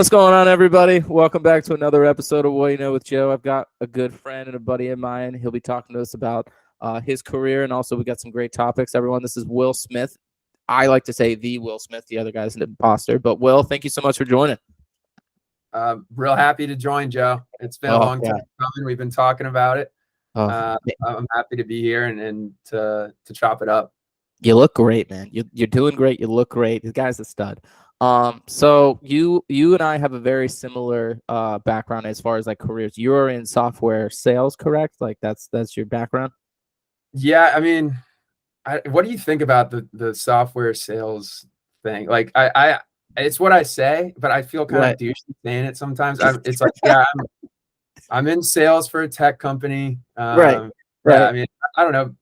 What's going on, everybody? Welcome back to another episode of What You Know with Joe. I've got a good friend and a buddy of mine. He'll be talking to us about his career, and also we got some great topics. Everyone, this is Will Smith. I like to say the Will Smith. The other guy's an imposter. But Will, thank you so much for joining. Real happy to join, Joe. It's been a long time coming. We've been talking about it. I'm happy to be here and to chop it up. You look great, man. You're doing great. You look great. The guy's a stud. So you and I have a very similar background as far as like careers. You're in software sales, correct? Like that's your background. Yeah, I mean, what do you think about the software sales thing? Like, I it's what I say, but I feel kind of douchey saying it sometimes. It's like, yeah, I'm in sales for a tech company. Right. Yeah, I mean, I don't know.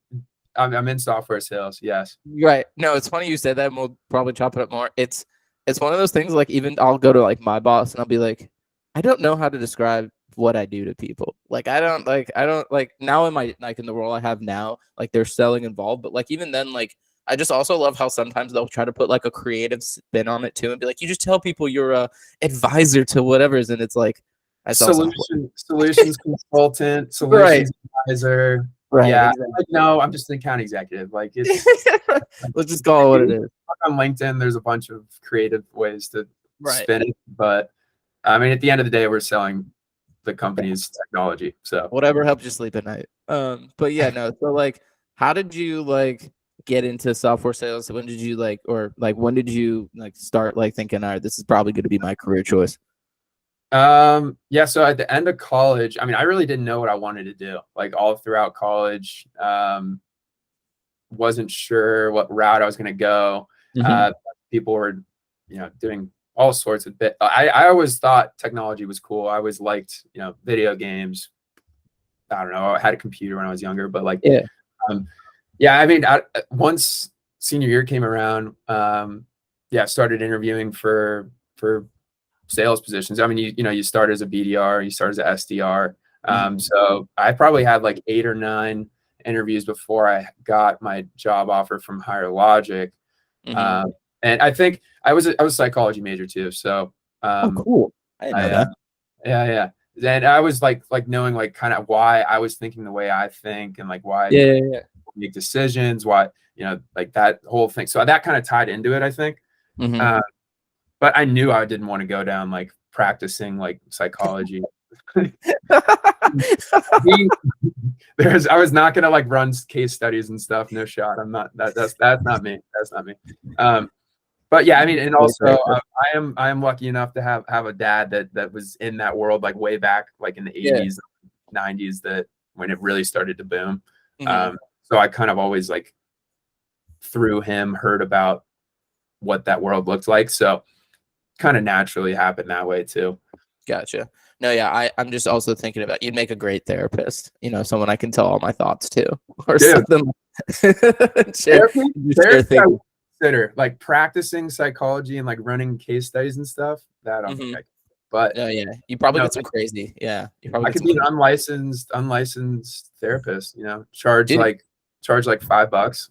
I'm in software sales. Yes. Right. No, it's funny you said that, and we'll probably chop it up more. It's one of those things, like, even I'll go to like my boss and I'll be like, I don't know how to describe what I do to people. Like, I don't like now in my, like, in the role I have now, like, there's selling involved, but like even then, like, I just also love how sometimes they'll try to put like a creative spin on it too and be like, you just tell people you're a advisor to whatever's, and it's like solutions consultant, solutions advisor. Right. Yeah. Exactly. Like, no, I'm just an account executive. Like, it's let's just call it what it is. On LinkedIn, there's a bunch of creative ways to spin it, but I mean, at the end of the day, we're selling the company's technology. So whatever helps you sleep at night. But yeah, no. So like, how did you like get into software sales? When did you when did you like start like thinking, all right, this is probably going to be my career choice? Yeah, so at the end of college, I mean, I really didn't know what I wanted to do. Like, all throughout college, wasn't sure what route I was going to go. People were, doing all sorts of bit. I always thought technology was cool. I always liked, video games. I don't know. I had a computer when I was younger, but like, I mean, once senior year came around, I started interviewing for sales positions. I mean, you start as a BDR, you start as a SDR. So I probably had like 8 or 9 interviews before I got my job offer from Higher Logic. And I think I was a psychology major too. So cool. I didn't know that. Yeah. And I was like knowing like kind of why I was thinking the way I think, and like why make decisions, why, like that whole thing. So that kind of tied into it, I think. But I knew I didn't want to go down like practicing like psychology. I was not gonna like run case studies and stuff. No shot. I'm not. That's not me. That's not me. But yeah, I mean, and also I am lucky enough to have a dad that was in that world like way back, like in the 80s, 90s, that when it really started to boom. So I kind of always like through him heard about what that world looked like. So kind of naturally happened that way too. Gotcha. No, yeah, I'm just also thinking about, you'd make a great therapist, someone I can tell all my thoughts to, or something. Consider like practicing psychology and like running case studies and stuff. That I'm like, but you probably get some crazy. Yeah, I could be an unlicensed therapist. Charge like $5.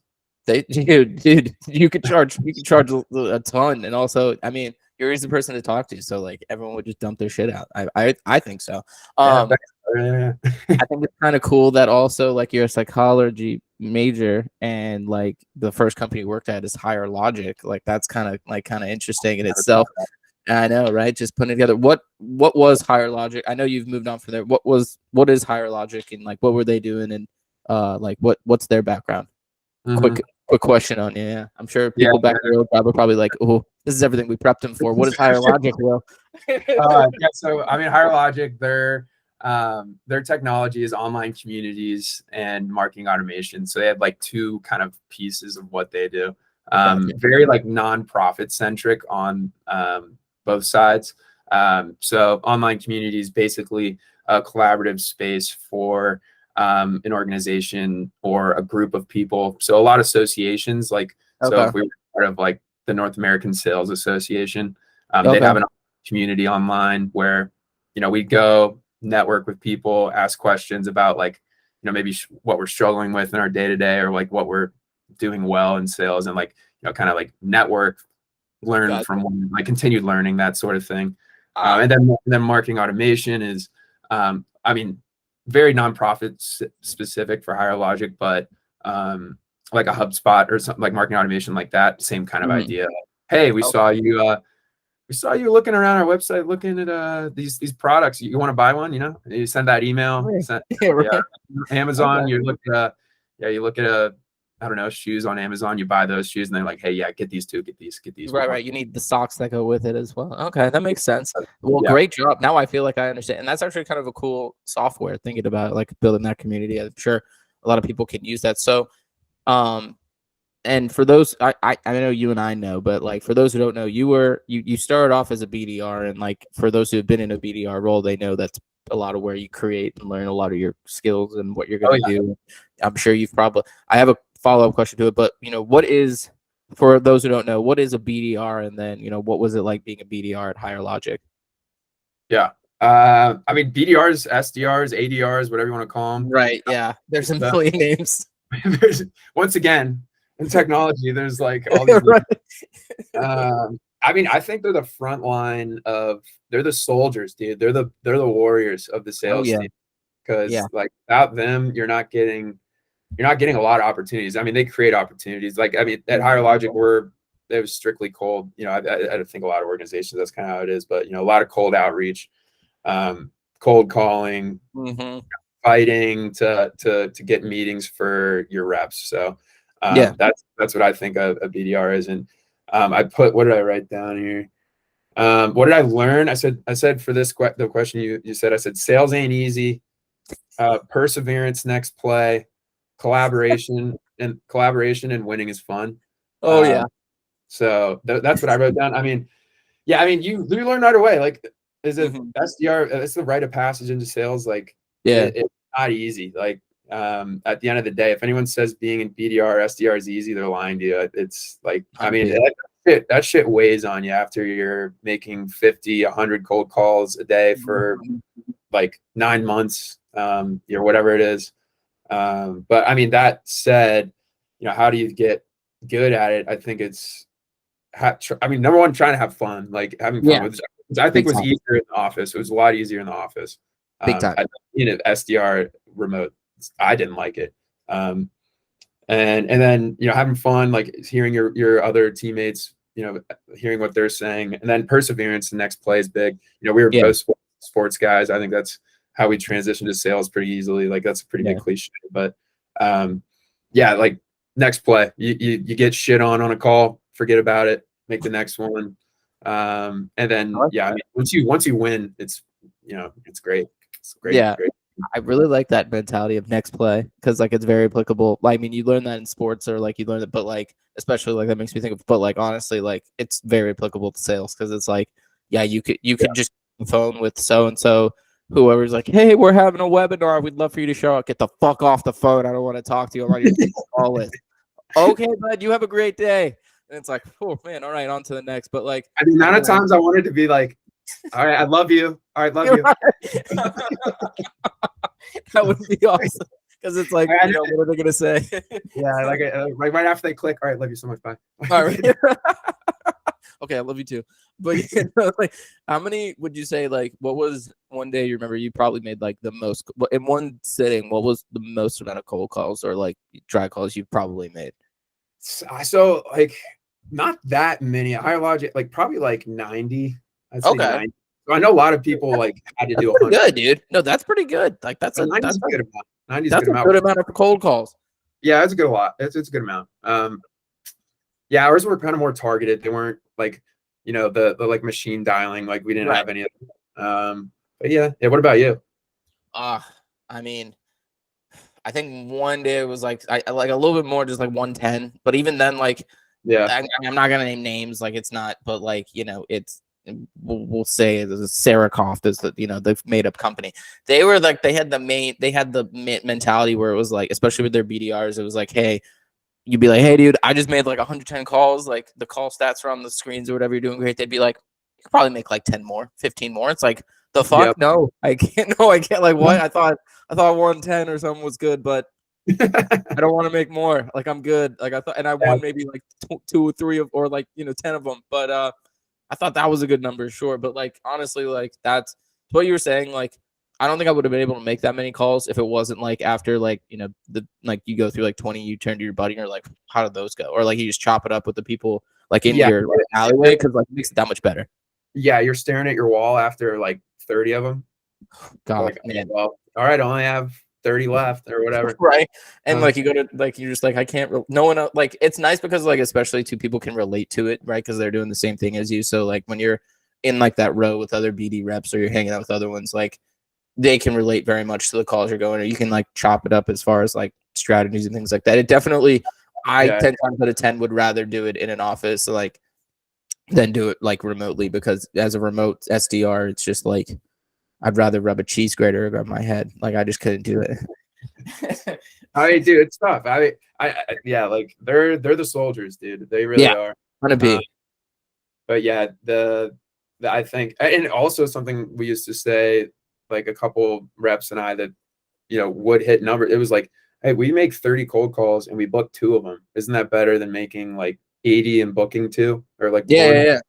Dude, you could charge a ton, and also, I mean, you're easy person to talk to, so like everyone would just dump their shit out. I think so. I think it's kind of cool that also like you're a psychology major, and like the first company you worked at is Higher Logic. Like that's kind of interesting in itself. I know, right? Just putting it together. What was Higher Logic? I know you've moved on from there. What is Higher Logic, and like what were they doing, and like what's their background? Quick question on you. Yeah, I'm sure people back there are probably like, oh, this is everything we prepped him for. What is Higher Logic, Will? So I mean, Higher Logic, their technology is online communities and marketing automation. So they have like 2 kind of pieces of what they do. Very like nonprofit centric on both sides. So online communities, basically a collaborative space for an organization or a group of people. So a lot of associations, like, so if we were part of like the North American Sales Association, they'd have a community online where, we'd go network with people, ask questions about like, maybe what we're struggling with in our day to day, or like what we're doing well in sales, and like, kind of like network, learn from one, like continued learning, that sort of thing. And then marketing automation is, I mean, very nonprofit specific for Higher Logic, but like a HubSpot or something like marketing automation like that, same kind of idea. Hey, we saw you looking around our website, looking at these products. You want to buy one? You send that email. Amazon. Okay. You look at I don't know, shoes on Amazon. You buy those shoes, and they're like, hey, yeah, get these two, get these. Right. You need the socks that go with it as well. Okay, that makes sense. Well, great job. Now I feel like I understand, and that's actually kind of a cool software. Thinking about like building that community, I'm sure a lot of people can use that. So, and for those, I know you and I know, but like for those who don't know, you started off as a BDR, and like for those who have been in a BDR role, they know that's a lot of where you create and learn a lot of your skills and what you're going to do. I'm sure I have a follow-up question to it, but what is, for those who don't know, what is a BDR, and then what was it like being a BDR at Higher Logic? Yeah. I mean, BDRs, SDRs, ADRs, whatever you want to call them. Right. Yeah. There's a million names. Once again, in technology, there's like all these. Right. I mean, I think they're the front line they're the soldiers, dude. They're the warriors of the sales team. Because like without them, you're not getting a lot of opportunities. I mean, they create opportunities. Like, I mean, at Higher Logic, it was strictly cold. I think a lot of organizations, that's kind of how it is. But a lot of cold outreach, cold calling, fighting to get meetings for your reps. So that's what I think a BDR is. And what did I write down here? What did I learn? I said for the question you said, I said sales ain't easy. Perseverance, next play. Collaboration and winning is fun. So that's what I wrote down. I mean, you learn right away. Like, is it SDR? It's the rite of passage into sales. Like, it's not easy. Like, at the end of the day, if anyone says being in BDR or SDR is easy, they're lying to you. It's like, I mean, that shit weighs on you after you're making 50, 100 cold calls a day for like 9 months, or whatever it is. But I mean, that said, how do you get good at it? I think it's, number one, trying to have fun, like having fun with, I think was easier in the office. It was a lot easier in the office. Big time. SDR remote, I didn't like it. And then, having fun, like hearing your other teammates, hearing what they're saying, and then perseverance, the next play is big. We were both sports guys. I think that's how we transition to sales pretty easily. Like, that's a pretty big cliche, but like next play, you get shit on a call, forget about it, make the next one. And then, I mean, once you win, it's, it's great. It's great. Yeah. Great. I really like that mentality of next play, because like it's very applicable. I mean, you learn that in sports, or like you learn it, but like especially like that makes me think of, but like honestly, like it's very applicable to sales, because it's like, you could just phone with so and so, whoever's like, hey, we're having a webinar, we'd love for you to show up. Get the fuck off the phone. I don't want to talk to you. I'm ready to call with. Okay, bud, you have a great day. And it's like, oh man, all right, on to the next. But like, the amount of times I wanted to be like, all right, I love you. All right, love you. That would be awesome, because it's like, what are they gonna say? Like right after they click, all right, love you so much, bye. All right. Okay, I love you too. But like, how many would you say, like, what was one day you remember you probably made like the most in one sitting? What was the most amount of cold calls or like dry calls you've probably made? So like, not that many. Higher Logic, like probably like 90. I'd say 90. So I know a lot of people like had to do 100. Good, dude. No, that's pretty good. Like that's a good amount. 90's that's a good amount of cold calls. Yeah, it's a good lot. It's a good amount. Ours were kind of more targeted. They weren't like, the like machine dialing. Like, we didn't have any of them. But yeah. What about you? I mean, I think one day it was like I like a little bit more, just like 110. But even then, like, I'm not gonna name names. Like, it's not, but like, it's. We'll say Sarakoff is the made up company. They were like, they had the mentality where it was like, especially with their BDRs, it was like, hey, you'd be like, hey dude, I just made like 110 calls, like the call stats are on the screens or whatever, you're doing great. They'd be like, you could probably make like 10 more, 15 more. It's like, the fuck? No, I can't. Like, what? I thought 110 or something was good, but I don't want to make more. Like, I'm good. Like, I thought, and I won maybe like 2 or 3 or like 10 of them, but I thought that was a good number, sure. But like honestly, like that's what you were saying. Like I don't think I would have been able to make that many calls if it wasn't like after like, you know, like you go through like 20, you turn to your buddy and you're like, how did those go? Or like you just chop it up with the people like in your like, alleyway because like it makes it that much better. Yeah, you're staring at your wall after like 30 of them. God, like, man. Well, all right, I only have 30 left or whatever. Right. And like you go to like you're just like I can't no one else, like it's nice because like especially two people can relate to it, right? Because they're doing the same thing as you. So like when you're in like that row with other BD reps or you're hanging out with other ones, like they can relate very much to the calls you're going, or you can like chop it up as far as like strategies and things like that. It definitely 10 times out of 10 would rather do it in an office like than do it like remotely, because as a remote SDR, it's just like I'd rather rub a cheese grater above my head. Like I just couldn't do it. I mean, dude, it's tough. I yeah, like they're the soldiers, dude. They really are. But yeah, the I think, and also something we used to say, like a couple reps and I that, you know, would hit numbers. It was like, hey, we make 30 cold calls and we book 2 of them. Isn't that better than making like 80 and booking 2 or like yeah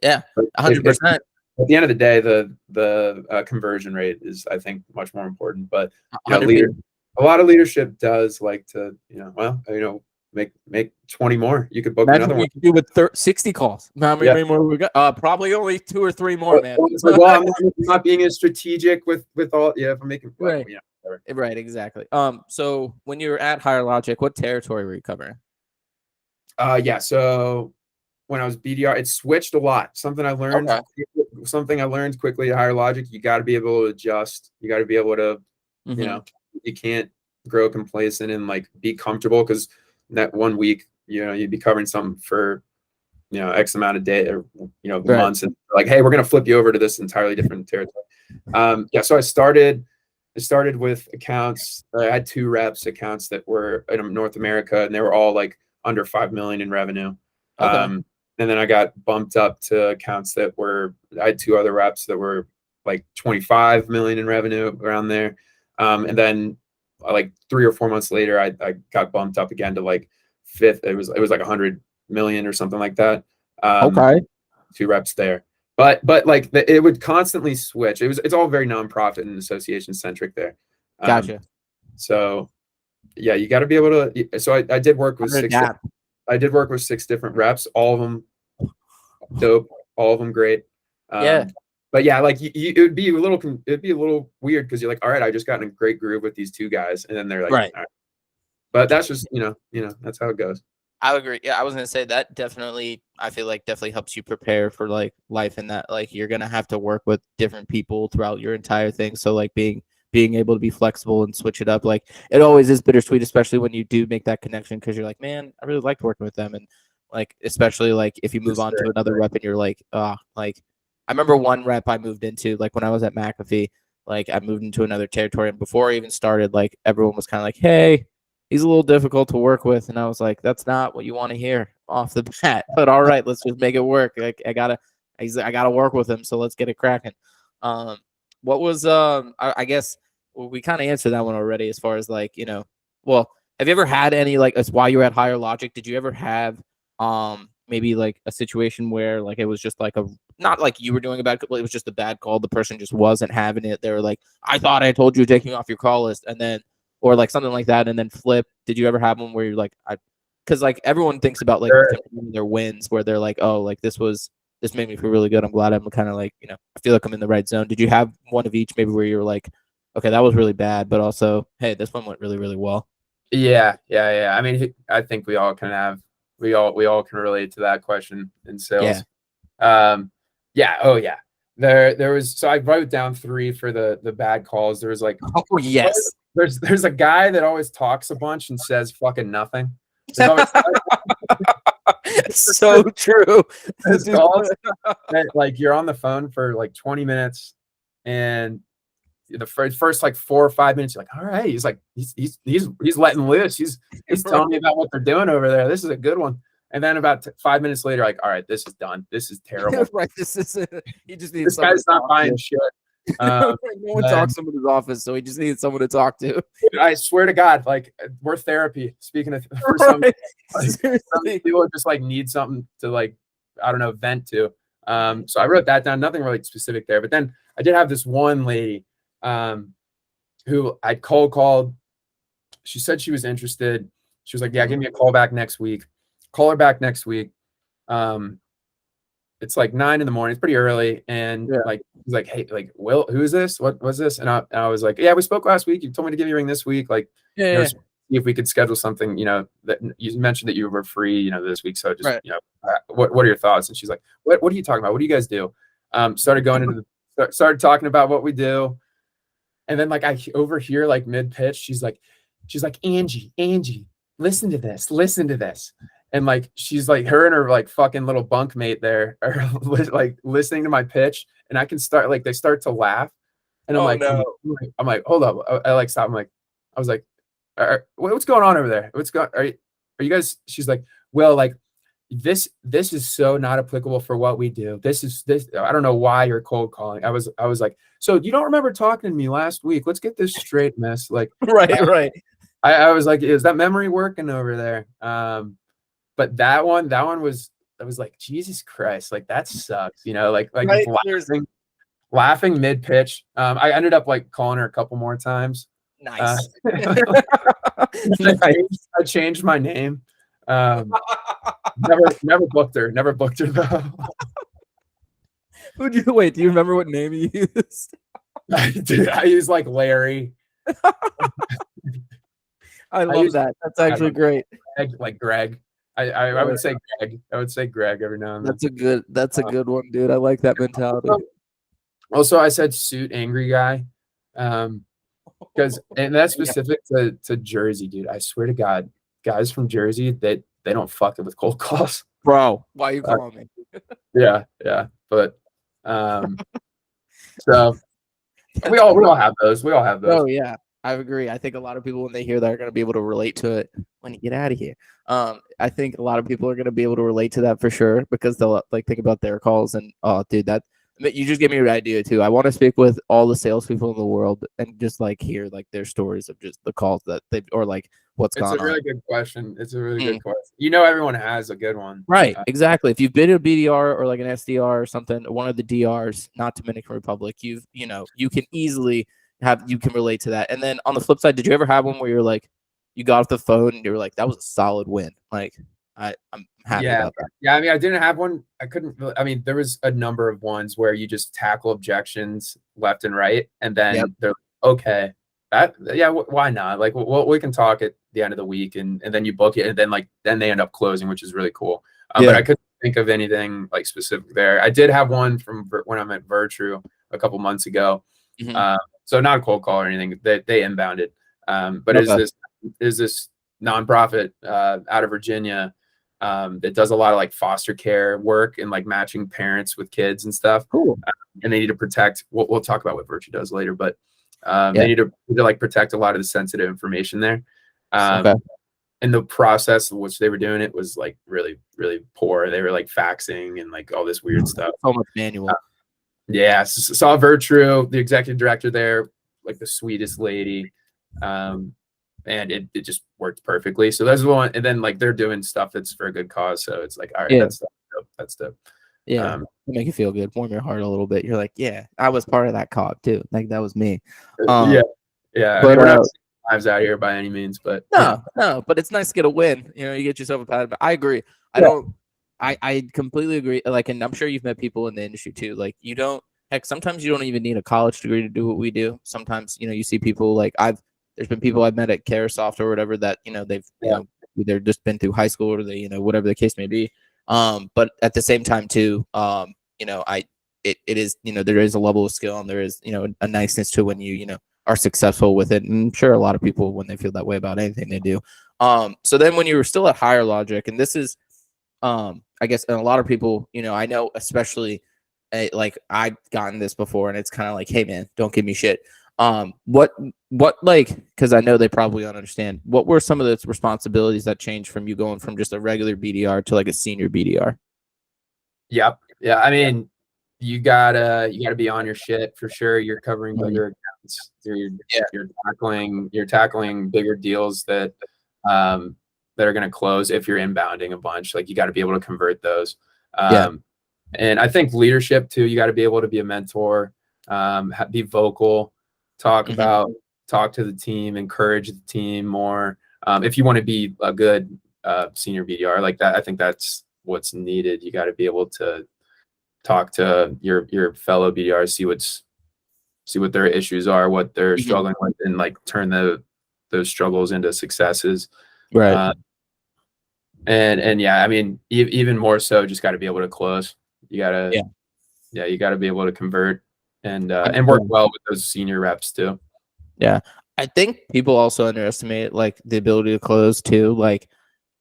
100%. At the end of the day, the conversion rate is, I think, much more important. But you know, a lot of leadership does like to, you know, well, you know, make 20 more. You could book another one. You could do with 60 calls. How many more we got? Probably only 2 or 3 more, man. Well, I'm not being as strategic with all. Yeah, if I'm making right. You know, right, exactly. So when you were at Higher Logic, what territory were you covering? Yeah. So when I was BDR, it switched a lot. Something I learned quickly at Higher Logic. You got to be able to adjust. You got to be able to, you know, you can't grow complacent and like be comfortable, because that 1 week, you know, you'd be covering something for, you know, X amount of day or, you know, months, and like, hey, we're gonna flip you over to this entirely different territory. Yeah. So I started with accounts. I had 2 reps, accounts that were in North America, and they were all like under 5 million in revenue. And then I got bumped up to accounts that were, I had 2 other reps that were like 25 million in revenue, around there. And then like 3 or 4 months later, I got bumped up again to like 5th. It was like 100 million or something like that. 2 reps there. But like it would constantly switch. It's all very nonprofit and association centric there. Gotcha. So yeah, you got to be able to. So I did work with 6. I did work with 6 different reps. All of them dope. All of them great. But yeah, like it'd be a little weird, because you're like, all right, I just got in a great groove with these 2 guys, and then they're like, all right. But that's just, you know, that's how it goes. I agree. Yeah, I was gonna say that definitely. I feel like definitely helps you prepare for like life, and that like you're gonna have to work with different people throughout your entire thing. So like being able to be flexible and switch it up, like it always is bittersweet, especially when you do make that connection, because you're like, man, I really liked working with them, and like especially like if you move on to another rep and you're like, like I remember one rep I moved into, like when I was at McAfee, like I moved into another territory, and before I even started, like everyone was kind of like, hey, he's a little difficult to work with, and I was like, that's not what you want to hear off the bat, but all right, let's just make it work. Like I gotta work with him, so let's get it cracking. What was I guess we kind of answered that one already, as far as like, you know, well, have you ever had any, like, as while you were at Higher Logic, did you ever have maybe like a situation where like it was just like not like you were doing a bad call, it was just a bad call, the person just wasn't having it, they were like, I thought I told you to take me off your call list, and then, or like something like that, and then flip? Did you ever have one where you're like, because like everyone thinks about like their wins, where they're like, oh, like this made me feel really good, I'm glad I'm kind of like, you know, I feel like I'm in the right zone. Did you have one of each, maybe where you were like, okay, that was really bad, but also, hey, this one went really, really well? Yeah. I mean, I think we all can relate to that question in sales. There was, so I wrote down 3 for the bad calls. There was like, oh yes, there's a guy that always talks a bunch and says fucking nothing. Always, so true. Like you're on the phone for like 20 minutes, and the first like 4 or 5 minutes, you're like, all right, he's like, he's letting loose. He's telling me about what they're doing over there. This is a good one. And then about 5 minutes later, like, all right, this is done. This is terrible. Right. He just needs. This guy's not buying shit. No one talks to him in his office, so he just needs someone to talk to. I swear to God, like, we're therapy. Speaking of, for some people just like need something to, like, I don't know, vent to. So I wrote that down. Nothing really specific there, but then I did have this one lady who I cold called. She said she was interested. She was like, "Yeah, give me a call back next week." Call her back next week. It's like 9 a.m. It's pretty early, and like he's like, "Hey, like, Will, who is this? What was this?" And I was like, "Yeah, we spoke last week. You told me to give you a ring this week. Like, see if we could schedule something. That you mentioned that you were free, this week. So just, what are your thoughts?" And she's like, "What are you talking about? What do you guys do?" Started talking about what we do, and then like I overhear like mid pitch, she's like, Angie, listen to this. And like she's like, her and her like fucking little bunkmate there are like listening to my pitch, and I can start like they start to laugh, and I'm I'm like, hold up, I like stop. I was like, what's going on over there? Are you guys? She's like, well, like this is so not applicable for what we do. This I don't know why you're cold calling. I was like, so you don't remember talking to me last week? Let's get this straight, miss. Like, right. I was like, is that memory working over there? But that one was, I was like, Jesus Christ, like that sucks, like right? laughing mid pitch. I ended up like calling her a couple more times. Nice. I changed my name. Never booked her though. Do you remember what name you used? I used like Larry. I love that. That's actually great. Like Greg. I would say Greg. I would say Greg every now and then. That's a good one, dude. I like that mentality. Also, I said suit angry guy. Because and that's specific to Jersey, dude. I swear to God, guys from Jersey, they don't fuck it with cold calls. Bro, why are you calling me? Yeah. But so we all have those. Oh yeah. I agree. I think a lot of people, when they hear that, are going to be able to relate to it. When you get out of here, I think a lot of people are going to be able to relate to that for sure, because they'll like think about their calls and dude, you just gave me an idea too. I want to speak with all the salespeople in the world and just like hear like their stories of just the calls that they or like what's going on. It's a really good question. Good question. Everyone has a good one, right? Exactly. If you've been to a BDR or like an SDR or something, one of the DRs, not Dominican Republic, you can easily you can relate to that. And then on the flip side, did you ever have one where you're like, you got off the phone and you were like, that was a solid win? Like, I'm happy about that. Yeah, I mean, I didn't have one. I couldn't. I mean, there was a number of ones where you just tackle objections left and right, and then they're like, okay, why not? Like, we can talk at the end of the week, and then you book it, and then they end up closing, which is really cool. But I couldn't think of anything like specific there. I did have one from when I'm at Virtru a couple months ago. Mm-hmm. So not a cold call or anything. They inbounded. But is this nonprofit out of Virginia that does a lot of like foster care work and like matching parents with kids and stuff. Cool. And they need to protect. We'll talk about what Virtru does later, but they need to like protect a lot of the sensitive information there. And the process in which they were doing it was like really, really poor. They were like faxing and like all this weird stuff. So much manual. Saw Virtru, the executive director there, like the sweetest lady. And it just worked perfectly. So that's one. And then like they're doing stuff that's for a good cause. So it's like, all right, that's dope. Yeah. Make you feel good, warm your heart a little bit. You're like, yeah, I was part of that cause too. Like that was me. But I mean, we're not lives out here by any means, but no, but it's nice to get a win. You get yourself a pat. But I agree. I completely agree. Like, and I'm sure you've met people in the industry too. Like sometimes you don't even need a college degree to do what we do. Sometimes, you see people like there's been people I've met at CareSoft or whatever that, they've, either just been through high school or they, whatever the case may be. But at the same time too, it is, there is a level of skill and there is, a niceness to when you are successful with it. And I'm sure a lot of people, when they feel that way about anything they do. So then when you were still at Higher Logic, and this is, I guess, and a lot of people, I know, especially like I've gotten this before and it's kind of like, hey man, don't give me shit. What like, because I know they probably don't understand, what were some of the responsibilities that changed from you going from just a regular BDR to like a senior BDR? Yep. Yeah. I mean, you gotta be on your shit for sure. You're covering bigger accounts. You're tackling bigger deals that are going to close if you're inbounding a bunch. Like you got to be able to convert those. And I think leadership too, you got to be able to be a mentor, be vocal, talk to the team, encourage the team more. If you want to be a good senior BDR like that, I think that's what's needed. You got to be able to talk to your fellow BDRs, see what their issues are, what they're struggling with, and like turn those struggles into successes. Right. And yeah, I mean, even more so, just got to be able to close. You gotta, you gotta be able to convert and work well with those senior reps too. Yeah, I think people also underestimate like the ability to close too. Like,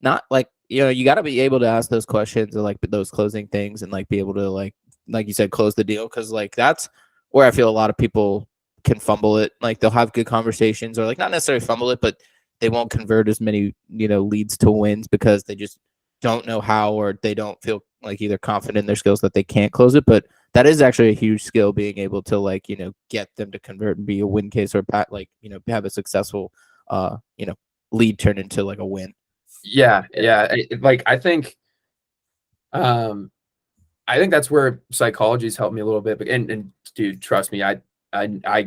not like, you know, you got to be able to ask those questions or like those closing things and like be able to like you said, close the deal, because like that's where I feel a lot of people can fumble it. Like they'll have good conversations or like not necessarily fumble it, but they won't convert as many, you know, leads to wins because they just don't know how, or they don't feel like either confident in their skills that they can't close it. But that is actually a huge skill, being able to like, you know, get them to convert and be a win case, or like, you know, have a successful you know, lead turn into like a win. Yeah. Like I think that's where psychology's helped me a little bit. But and dude, trust me, I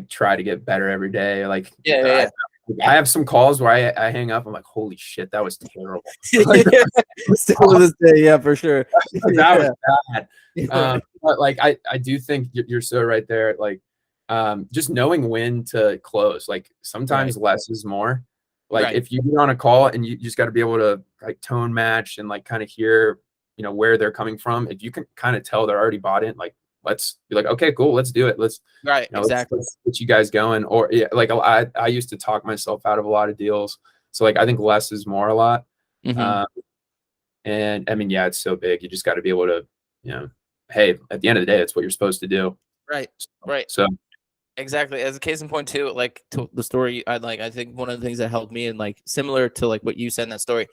try to get better every day. Like I have some calls where I hang up. I'm like, holy shit, that was terrible. Like, still to this day, yeah, for sure. That was bad. But like I do think you're so right there. Like just knowing when to close. Like sometimes less is more. Like if you get on a call and you just got to be able to like tone match and like kind of hear, you know, where they're coming from. If you can kind of tell they're already bought in, like let's be like, okay, cool, let's do it. Let's exactly. Let's get you guys going. Or like I used to talk myself out of a lot of deals. So like I think less is more a lot. And I mean, yeah, it's so big. You just got to be able to, you know, hey, at the end of the day, it's what you're supposed to do. Right. So exactly. As a case in point too, like to the story, I think one of the things that helped me, and like similar to like what you said in that story,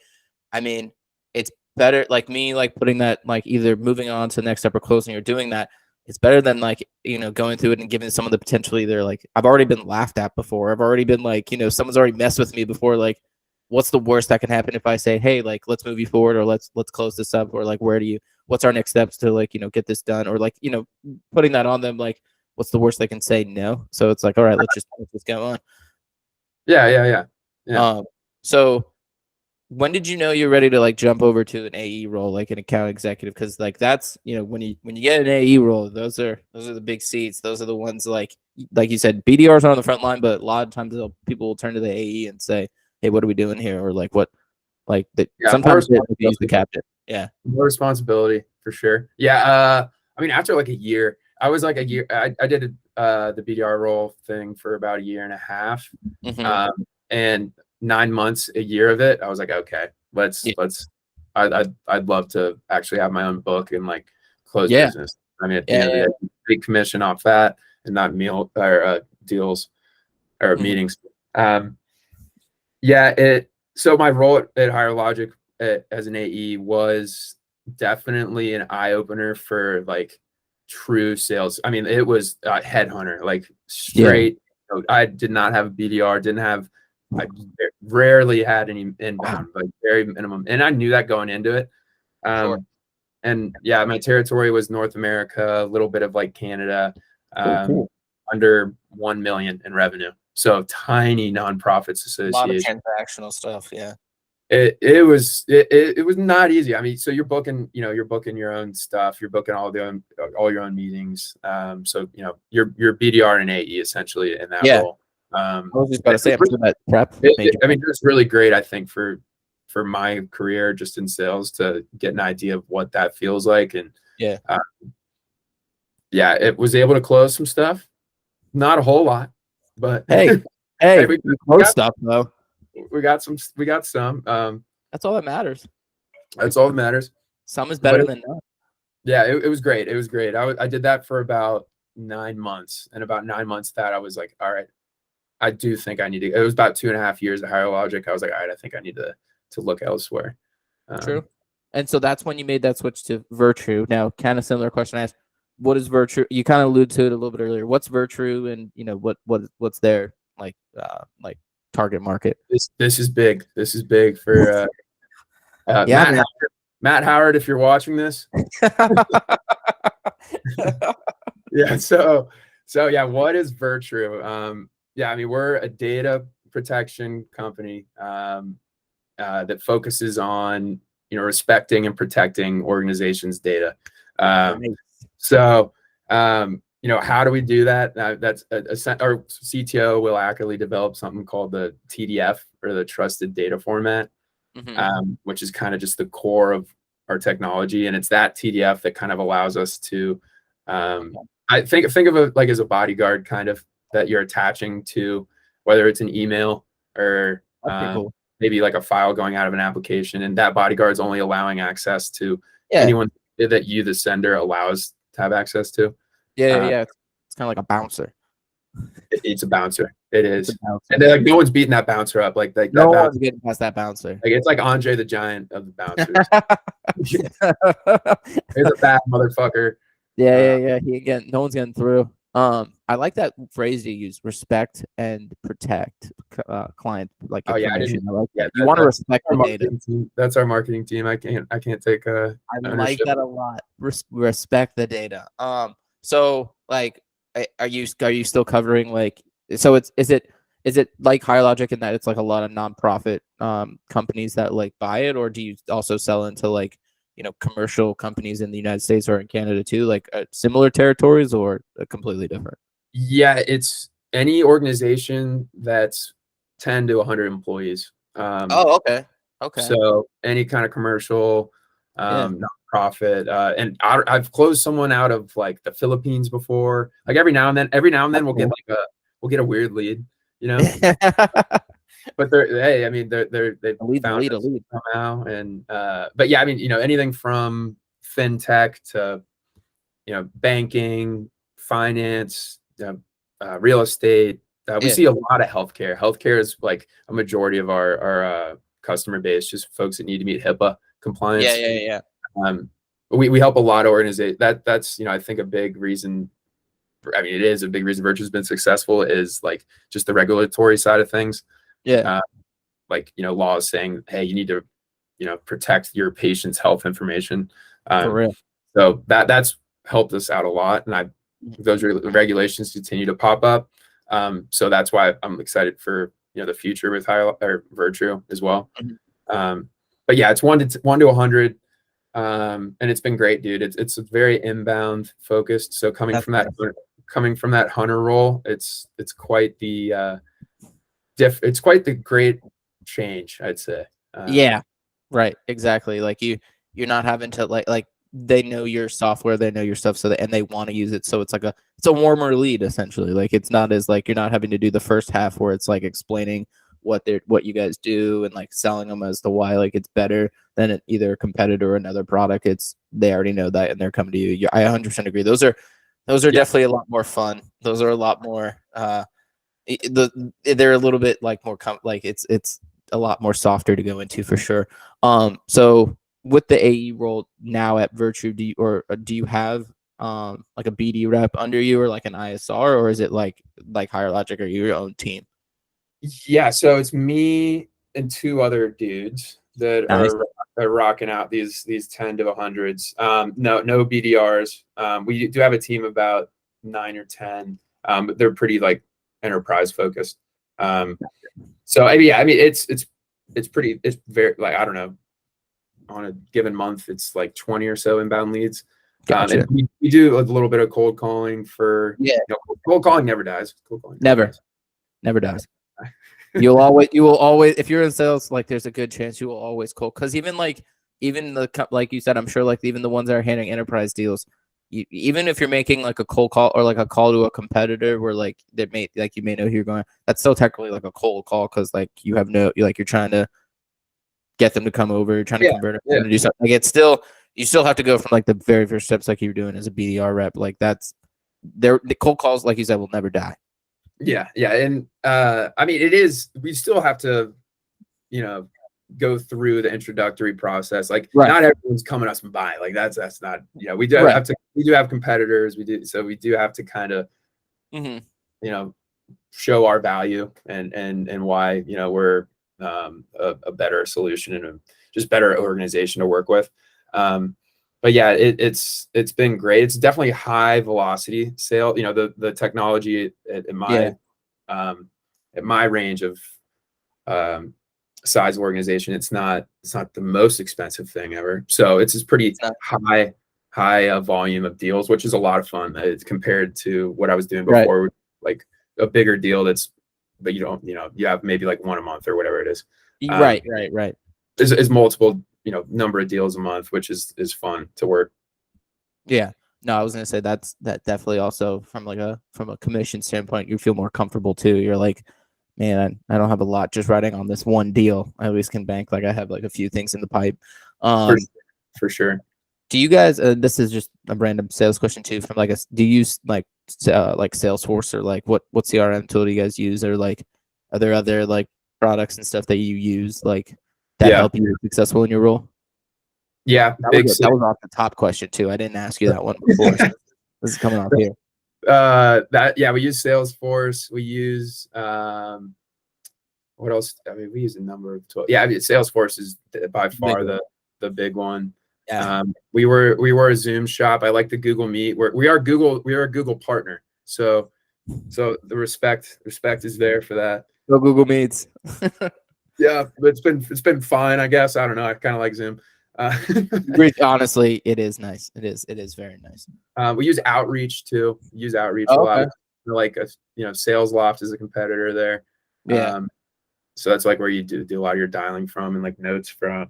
I mean, it's better like me like putting that like either moving on to the next step or closing or doing that. It's better than like, you know, going through it and giving some of the potential either like I've already been laughed at before. I've already been like, you know, someone's already messed with me before. Like, what's the worst that can happen if I say, hey, like, let's move you forward, or let's close this up, or like, what's our next steps to like, you know, get this done, or like, you know, putting that on them, like, what's the worst they can say? No. So it's like, all right, let's just go on. Yeah. So when did you know you're ready to like jump over to an AE role, like an account executive? Because like that's, you know, when you get an AE role, those are the big seats. Those are the ones like you said, BDRs are on the front line, but a lot of times people will turn to the AE and say, hey, what are we doing here? Or like what, like that. Sometimes they use the captain. Yeah, more responsibility for sure. Yeah, I mean, after like a year, I was like a year. I did the BDR role thing for about a year and a half, and 9 months, a year of it, I was like, okay, I'd love to actually have my own book and like close business. I mean, at the end of the day, big commission off that and not deals or meetings. So my role at Higher Logic as an AE was definitely an eye opener for like true sales. I mean, it was a headhunter, like straight. You know, I did not have a BDR, I rarely had any inbound, like very minimum. And I knew that going into it. And yeah, my territory was North America, a little bit of like Canada, under 1 million in revenue. So tiny nonprofits association. A lot of transactional stuff. Yeah. It was not easy. I mean, so you're booking your own stuff, you're booking all your own meetings. So, you know, you're BDR and AE essentially in that role. I was just about to say, I'm sure that prep. I mean, it's really great, I think, for my career just in sales to get an idea of what that feels like. And it was able to close some stuff. Not a whole lot, but hey, we close stuff though. We got some. That's all that matters. That's all that matters. Some is better than none. Yeah, it was great. It was great. I did that for about 9 months, and about 9 months that I was like, all right, I do think I need to. It was about 2.5 years at Higher Logic. I was like, all right, I think I need to look elsewhere. True. And so that's when you made that switch to Virtru. Now, kind of similar question I asked, what is Virtru? You kind of alluded to it a little bit earlier. What's Virtru, and you know what's their like target market? This is big. This is big for Matt Howard, if you're watching this. Yeah. So yeah, what is Virtru? Yeah, I mean, we're a data protection company that focuses on respecting and protecting organizations' data. Nice. So how do we do that? That's our CTO Will Ackerley developed something called the TDF, or the Trusted Data Format, which is kind of just the core of our technology, and it's that TDF that kind of allows us to I think of it like as a bodyguard, kind of, that you're attaching to, whether it's an email or Cool. maybe like a file going out of an application, and that bodyguard's only allowing access to Yeah. anyone that you, the sender, allows to have access to. Yeah. It's kind of like a bouncer. It's a bouncer. It is. And then, like, no one's beating that bouncer up. Like no one's getting past that bouncer. Like, it's like Andre the Giant of the bouncers. He's a bad motherfucker. Yeah. No one's getting through. I like that phrase you use: respect and protect client like information. You want to respect the data. That's our marketing team. I can't take I like that a lot. Respect the data. So like, are you still covering like? So is it like Higher Logic in that it's like a lot of nonprofit companies that like buy it, or do you also sell into like commercial companies in the United States or in Canada too, like similar territories, or completely different? Yeah, it's any organization that's 10 to 100 employees. Okay. So any kind of commercial, nonprofit, and I've closed someone out of like the Philippines before. Like every now and then we'll get a weird lead, But they found a lead somehow. And but yeah, I mean, anything from fintech to banking, finance, real estate. We see a lot of healthcare. Healthcare is like a majority of our customer base, just folks that need to meet HIPAA compliance. Yeah. We help a lot of organizations. That's I think a big reason. I mean, it is a big reason Virtu's been successful, is like just the regulatory side of things. Yeah. Like laws saying, hey, you need to protect your patient's health information. For real. So that's helped us out a lot, and those regulations continue to pop up. So that's why I'm excited for the future with Virtru as well. But yeah, it's 1 to 100, and it's been great, dude. It's very inbound focused. So coming from that hunter role, it's quite the it's quite the great change, I'd say. Yeah, right, exactly. Like you're not having to like they know your software, they know your stuff, and they want to use it. So it's a warmer lead essentially. Like it's not as like you're not having to do the first half where it's like explaining what you guys do and like selling them as to why like it's better than either a competitor or another product. They already know that and they're coming to you. I 100% agree. Those are definitely a lot more fun. Those are a lot more they're a little bit like more it's a lot more softer to go into for sure. So with the AE role now at Virtru, do you have like a BD rep under you, or like an ISR, or is it like Higher Logic, or your own team? Yeah, so it's me and 2 other dudes that are rocking out these 10 to 100s. No BDRs. We do have a team of about 9 or 10, but they're pretty like enterprise focused. So yeah, I mean it's very, like, I don't know, on a given month it's like 20 or so inbound leads. Gotcha. And we do a little bit of cold calling for cold calling never dies. Never dies. You will always, if you're in sales, like there's a good chance you will always cold, because even like you said, I'm sure like even the ones that are handling enterprise deals, even if you're making like a cold call or like a call to a competitor where like you may know who you're going, that's still technically like a cold call, because like you have you're trying to get them to come over, you're trying to convert them to do something. Like you still have to go from like the very first steps like you're doing as a BDR rep. Like the cold calls, like you said, will never die. Yeah. And I mean, we still have to go through the introductory process. Like not everyone's coming us and buying. Like that's not, we do have competitors. We do have to kind of show our value and why we're a better solution and just better organization to work with. but yeah, it's been great. It's definitely high velocity sale. You know, the technology at my range of size organization, it's not the most expensive thing ever. So it's just pretty high volume of deals, which is a lot of fun compared to what I was doing before, like a bigger deal but you have maybe like one a month or whatever it is. Right. Is multiple, number of deals a month, which is fun to work. Yeah. No, I was gonna say that definitely also from a commission standpoint, you feel more comfortable too. You're like, man, I don't have a lot just riding on this one deal. I at least can bank like I have like a few things in the pipe. For sure. Do you guys? This is just a random sales question too. From do you use like Salesforce or like what CRM tool do you guys use, or like are there other like products and stuff that you use like that help you be successful in your role? Yeah, that was off the top question too. I didn't ask you that one before. So this is coming off here. We use Salesforce. We use what else? I mean, we use a number of tools. Yeah, I mean, Salesforce is by far the big one. Yeah. We were a Zoom shop. I like the Google Meet. We are a Google partner. So the respect is there for that. No Google Meets. Yeah, but it's been fine, I guess. I don't know. I kind of like Zoom. Honestly, it is nice. It is very nice. We use Outreach too. We use Outreach a lot. Like Sales Loft is a competitor there. Yeah. So that's like where you do a lot of your dialing from and like notes from.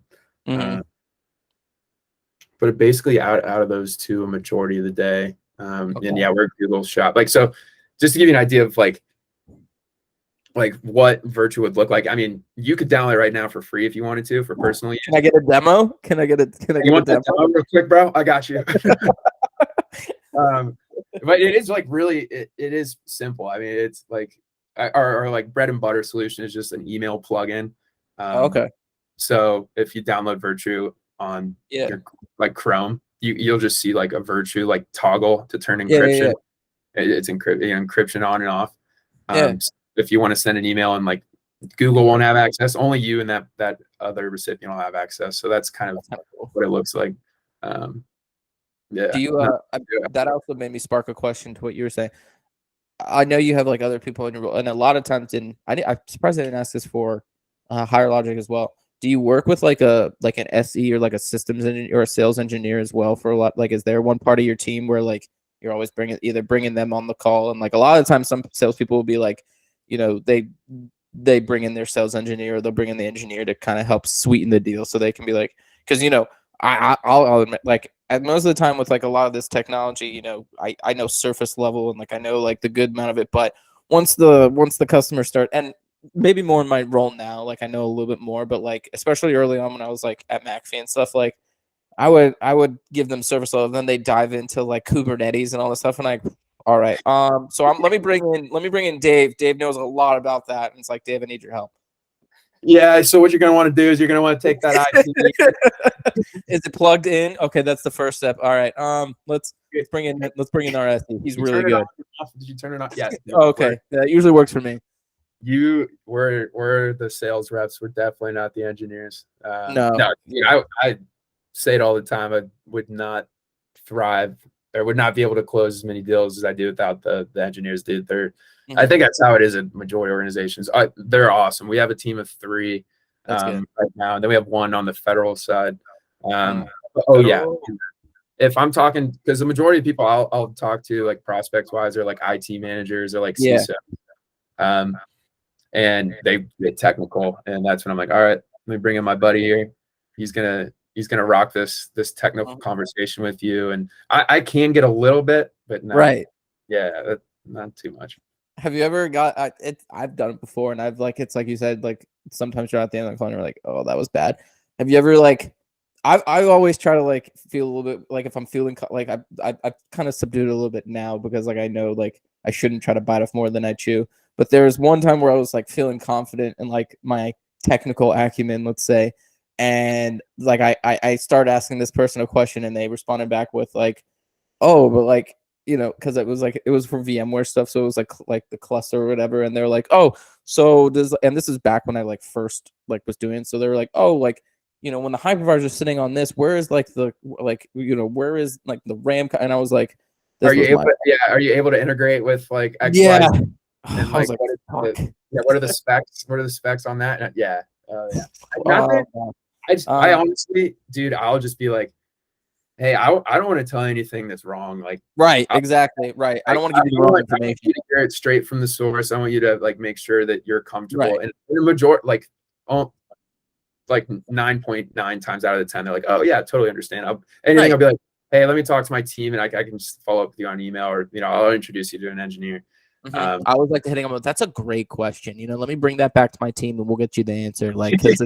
But basically out of those two, a majority of the day. And yeah, we're Google shop. Like, so just to give you an idea of like what Virtru would look like. I mean, you could download it right now for free if you wanted to for personal use. Can I get a demo? Can I get a demo real quick, bro? I got you. But it is like really, it is simple. I mean, it's like our like bread and butter solution is just an email plugin. Okay. So if you download Virtru on your like Chrome, you'll just see like a Virtru like toggle to turn encryption. It's encryption on and off. If you want to send an email and like Google won't have access, only you and that other recipient will have access. So that's kind of what it looks like. Do you that also made me spark a question to what you were saying. I know you have like other people in your role, and a lot of times I'm surprised I didn't ask this for Higher Logic as well. Do you work with like an SE or like a systems engineer or a sales engineer as well for a lot? Like, is there one part of your team where like you're always bringing them on the call, and like a lot of times some salespeople will be like, they bring in their sales engineer or they'll bring in the engineer to kind of help sweeten the deal so they can be like, because I'll admit, like most of the time with like a lot of this technology, I know surface level and like I know like the good amount of it, but once the customers start, and maybe more in my role now, like I know a little bit more, but like especially early on when I was like at McAfee and stuff, like I would give them service level, and then they dive into like Kubernetes and all this stuff, and all right. So let me bring in Dave. Dave knows a lot about that. And it's like, Dave, I need your help. Yeah. So what you're going to want to do is you're going to want to take that IP. Is it plugged in? Okay. That's the first step. All right. Let's bring in our SE. He's really good. Did you turn it off? Yes. Okay. That usually works for me. We're the sales reps. We're definitely not the engineers. No. I say it all the time. I would not thrive. I would not be able to close as many deals as I do without the engineers. I think that's how it is at majority organizations. They're awesome. We have a team of 3 right now, and then we have 1 on the federal side. If I'm talking, because the majority of people I'll talk to like prospects wise are like IT managers or like CISO, and they get technical, and that's when I'm like, all right, let me bring in my buddy here. He's gonna rock this technical conversation with you, and I can get a little bit, but not, not too much. Have you ever got I've done it before, and I've like, it's like you said, like sometimes you're at the end of the call and you're like, oh, that was bad. Have you ever like, I always try to like feel a little bit like if I'm feeling like I've kind of subdued it a little bit now, because like I know like I shouldn't try to bite off more than I chew. But there was one time where I was like feeling confident in like my technical acumen, let's say, and like I started asking this person a question, and they responded back with like, oh, but like, because it was for VMware stuff, so it was like the cluster or whatever, and they're like, oh, so and this is back when I like first like was doing, so they were like, oh, like when the hypervisor is sitting on this, where is like where is like the RAM? And I was like, are you able to integrate with like X, yeah. Y, and I was like, like, what are the specs? What are the specs on that? Yeah. Yeah. I Um, honestly, dude, I'll just be like, hey, I don't want to tell you anything that's wrong. Like, right, exactly, right. I don't want to give you the wrong information. I want you to hear it straight from the source. I want you to like make sure that you're comfortable. Right. And in the majority, like 9.9 times out of the 10, they're like, oh yeah, totally understand. I'll be like, hey, let me talk to my team, and I can just follow up with you on email, or I'll introduce you to an engineer. I always like to hitting them. That's a great question. Let me bring that back to my team, and we'll get you the answer. Like, because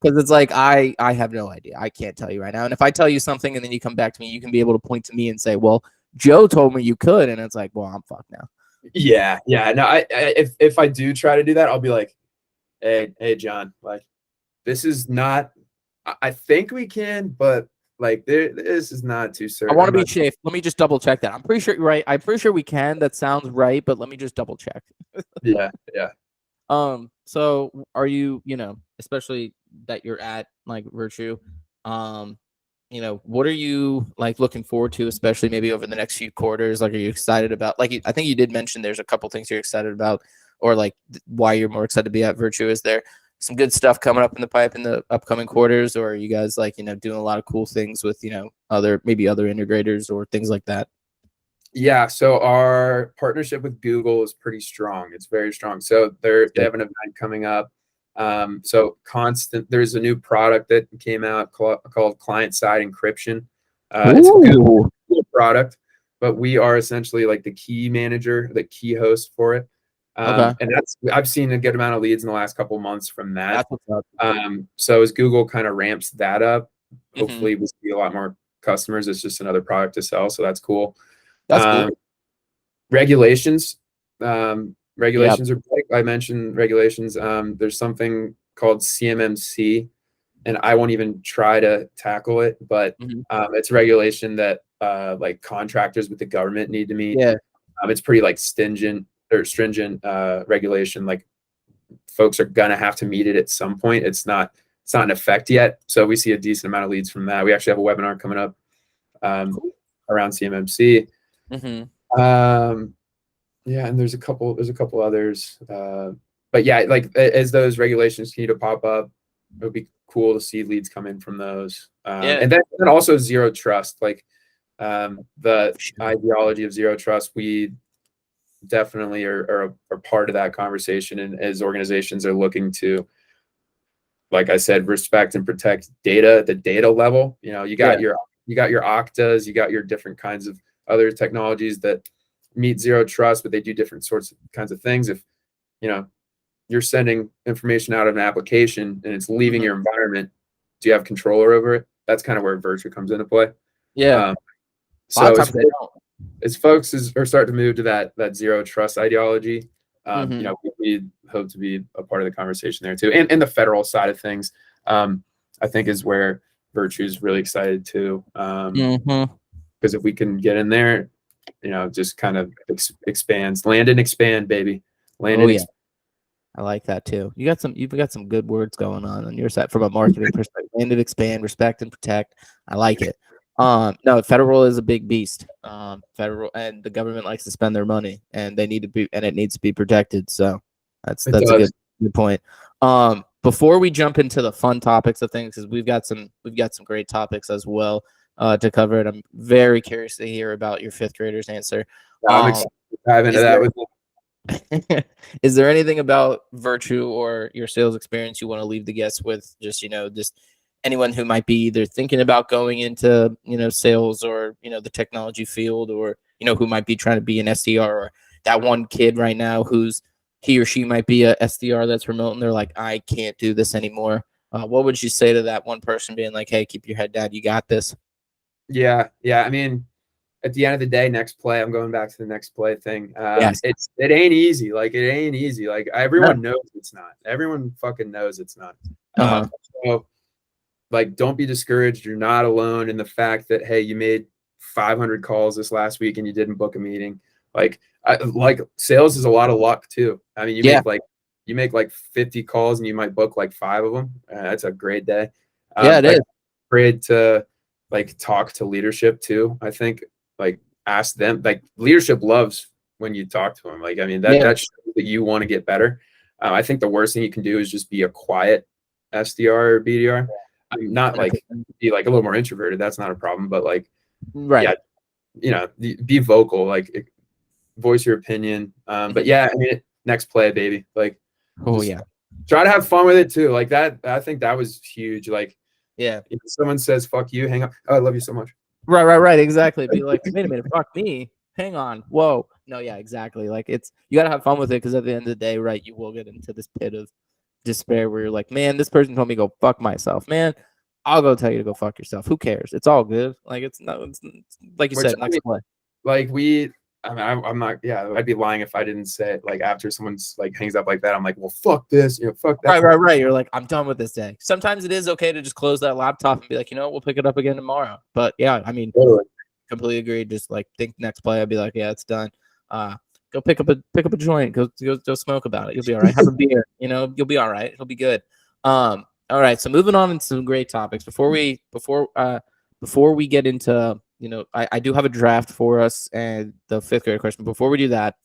it's like I have no idea. I can't tell you right now. And if I tell you something, and then you come back to me, you can be able to point to me and say, "Well, Joe told me you could," and it's like, "Well, I'm fucked now." Yeah. No, if I do try to do that, I'll be like, hey, John, like, this is not. I think we can, but like, this is not too certain. I want to be safe. Let me just double check that. I'm pretty sure you're right. I'm pretty sure we can. That sounds right, but let me just double check. Yeah. So are you, especially that you're at like Virtru, what are you like looking forward to, especially maybe over the next few quarters? Like, are you excited about, like, I think you did mention there's a couple things you're excited about, or like why you're more excited to be at Virtru. Is there some good stuff coming up in the pipe in the upcoming quarters, or are you guys like, doing a lot of cool things with, other integrators or things like that? Yeah, so our partnership with Google is pretty strong. It's very strong. So they have an event coming up. There's a new product that came out called client-side encryption. It's a good product, but we are essentially like the key manager, the key host for it. And I've seen a good amount of leads in the last couple of months from that. So as Google kind of ramps that up, hopefully we'll see a lot more customers. It's just another product to sell, so that's cool. That's cool. Regulations are big. I mentioned regulations. There's something called CMMC, and I won't even try to tackle it, but it's regulation that like contractors with the government need to meet. It's pretty like stringent regulation. Like, folks are gonna have to meet it at some point. It's not in effect yet, so we see a decent amount of leads from that. We actually have a webinar coming up around CMMC. Yeah, and there's a couple others, but yeah, like, as those regulations continue to pop up, it would be cool to see leads come in from those. And then also zero trust, like, the ideology of zero trust. We definitely are part of that conversation, and as organizations are looking to, like I said, respect and protect data at the data level. You got your Oktas, you got your different kinds of other technologies that meet zero trust, but they do different kinds of things. If you're sending information out of an application and it's leaving your environment, do you have control over it? That's kind of where Virtru comes into play. So as folks are starting to move to that zero trust ideology, we hope to be a part of the conversation there too. And the federal side of things, I think, is where Virtru is really excited too. Because if we can get in there, just kind of expands, land and expand, baby. I like that too. You've got some good words going on your side from a marketing perspective. Land and expand, respect and protect. I like it. No, federal is a big beast. Federal, and the government likes to spend their money, and it needs to be protected. So that's a good point. Before we jump into the fun topics of things, because we've got some great topics as well to cover it. I'm very curious to hear about your fifth grader's answer. I'm excited to dive into that with you. Is there anything about Virtru or your sales experience you want to leave the guests with? Just anyone who might be either thinking about going into sales, or the technology field, or who might be trying to be an SDR, or that one kid right now he or she might be a SDR that's remote and they're like, I can't do this anymore. What would you say to that one person being like, hey, keep your head down, you got this? Yeah. I mean, at the end of the day, next play, I'm going back to the next play thing. It ain't easy. Like, it ain't easy. Like, everyone knows it's not. Everyone fucking knows it's not. So, like, don't be discouraged. You're not alone in the fact that, hey, you made 500 calls this last week and you didn't book a meeting. Like sales is a lot of luck too. I mean, you make like 50 calls and you might book like 5 of them. That's a great day. Yeah, it is. Afraid to like talk to leadership too. I think like ask them. Like leadership loves when you talk to them. Like I mean that shows that you want to get better. I think the worst thing you can do is just be a quiet SDR or BDR. I'm not like be like a little more introverted. That's not a problem. But like, yeah, you know, be vocal. Like voice your opinion. But yeah, I mean, next play, baby. Like, try to have fun with it too. Like that. I think that was huge. Like, yeah, if someone says "fuck you," hang up. Oh, I love you so much. Right. Exactly. Be like, wait a minute, fuck me. Hang on. Whoa. No, yeah, exactly. Like you gotta have fun with it because at the end of the day, right, you will get into this pit of despair where you're like, man, this person told me to go fuck myself. Man, I'll go tell you to go fuck yourself. Who cares? It's all good. Like it's like you said, next play. Like I mean, I'm not. Yeah, I'd be lying if I didn't say it. Like after someone's like hangs up like that, I'm like, well, fuck this. You know, fuck that. Right. You're like, I'm done with this day. Sometimes it is okay to just close that laptop and be like, you know, we'll pick it up again tomorrow. But yeah, I mean, completely agree. Just like think next play, I'd be like, yeah, it's done. Go pick up a joint. Go smoke about it. You'll be all right. Have a beer. You know, you'll be all right. It'll be good. All right. So moving on into some great topics. Before we get into, you know, I do have a draft for us and the 5th grade question. Before we do that,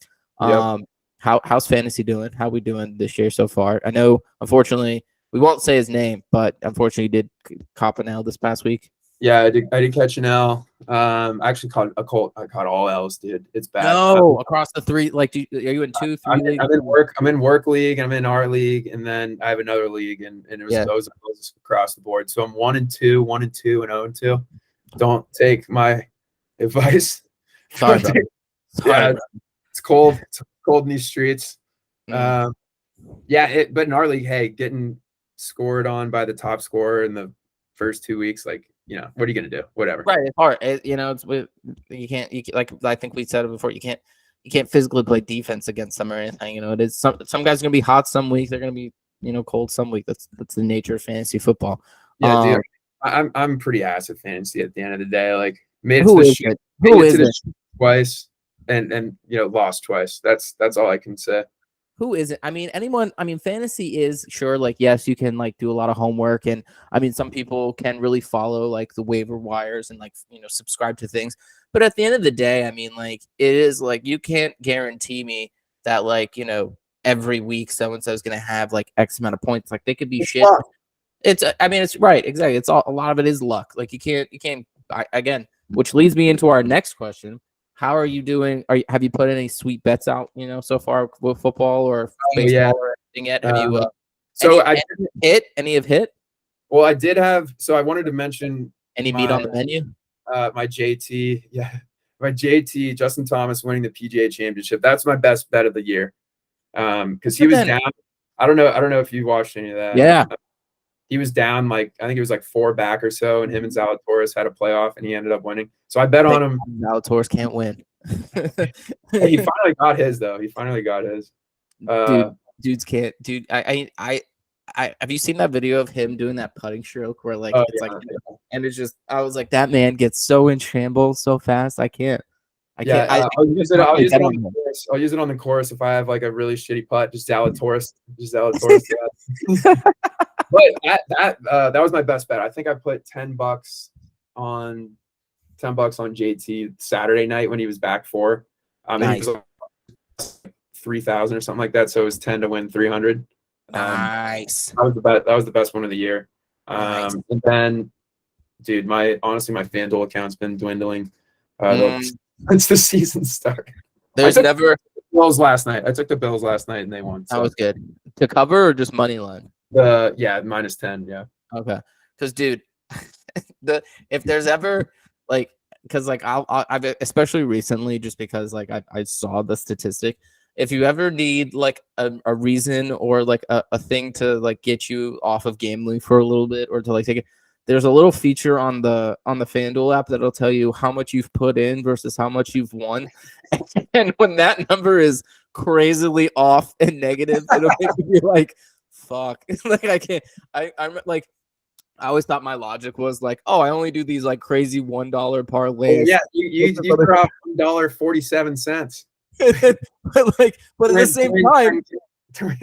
how's fantasy doing? How we doing this year so far? I know, unfortunately, we won't say his name, but unfortunately, he did cop an L this past week. Yeah, I did catch an L. I actually caught a Colt. I caught all L's, dude. It's bad. No, across the 3. Like, are you in 2, 3 leagues? I'm in work league. I'm in our league, and then I have another league, and it was those across the board. So I'm 1-2, 1-2, and 0-2. Don't take my advice. Sorry, bro. Yeah, it's cold. It's cold in these streets. But in our league, hey, getting scored on by the top scorer in the first 2 weeks, like, you know, what are you gonna do? Whatever. Right, it's hard. You know, you can't like I think we said it before. You can't physically play defense against them or anything. You know, it is some guys are gonna be hot some week. They're gonna be, you know, cold some week. That's the nature of fantasy football. Yeah, dude. I'm pretty ass at fantasy at the end of the day. Like made it Who to is the it? Who is it? Twice and you know, lost twice. That's all I can say. Who is it? I mean, anyone. I mean, fantasy is sure. Like, yes, you can like do a lot of homework, and I mean, some people can really follow like the waiver wires and like, you know, subscribe to things. But at the end of the day, I mean, like it is like you can't guarantee me that like, you know, every week so and so is gonna have like X amount of points. Like they could be shit. It's I mean, it's right, exactly. It's all, a lot of it is luck. Like you can't again, which leads me into our next question. How are you doing? Have you put any sweet bets out, you know, so far with football or baseball or anything yet? Have you any have hit? Well, I did have, so I wanted to mention any meat on the menu? My JT, my JT, Justin Thomas winning the PGA Championship. That's my best bet of the year. Because he was down. I don't know if you watched any of that. Yeah. He was down like, I think it was like 4 back or so, and him and Zalatoris had a playoff, and he ended up winning. So I bet on him. Zalatoris can't win. He finally got his though. He finally got his. Dudes can't. Dude, I have you seen that video of him doing that putting stroke where like and it's just I was like, that man gets so in shambles so fast. I can't. I'll use it on the course if I have like a really shitty putt. Just Zalatoris. But that was my best bet. I think I put $10 on JT Saturday night when he was back 4. Nice. He was like 3,000 or something like that. So it was 10 to win 300. Nice. That was the best one of the year. Nice. And then, dude, my FanDuel account's been dwindling since the season started. There's never Bills last night. I took the Bills last night and they won. So. That was good. To cover or just money line? -10, yeah. Okay. Because, dude, if there's ever like, because like I've especially recently, just because like I saw the statistic. If you ever need like a reason or like a thing to like get you off of gambling for a little bit or to like take it, there's a little feature on the FanDuel app that'll tell you how much you've put in versus how much you've won. And when that number is crazily off and negative, it'll make me like, fuck. Like I can't. I'm like, I always thought my logic was like, oh, I only do these like crazy $1 parlays. Yeah, you drop $1.47. but at the same time,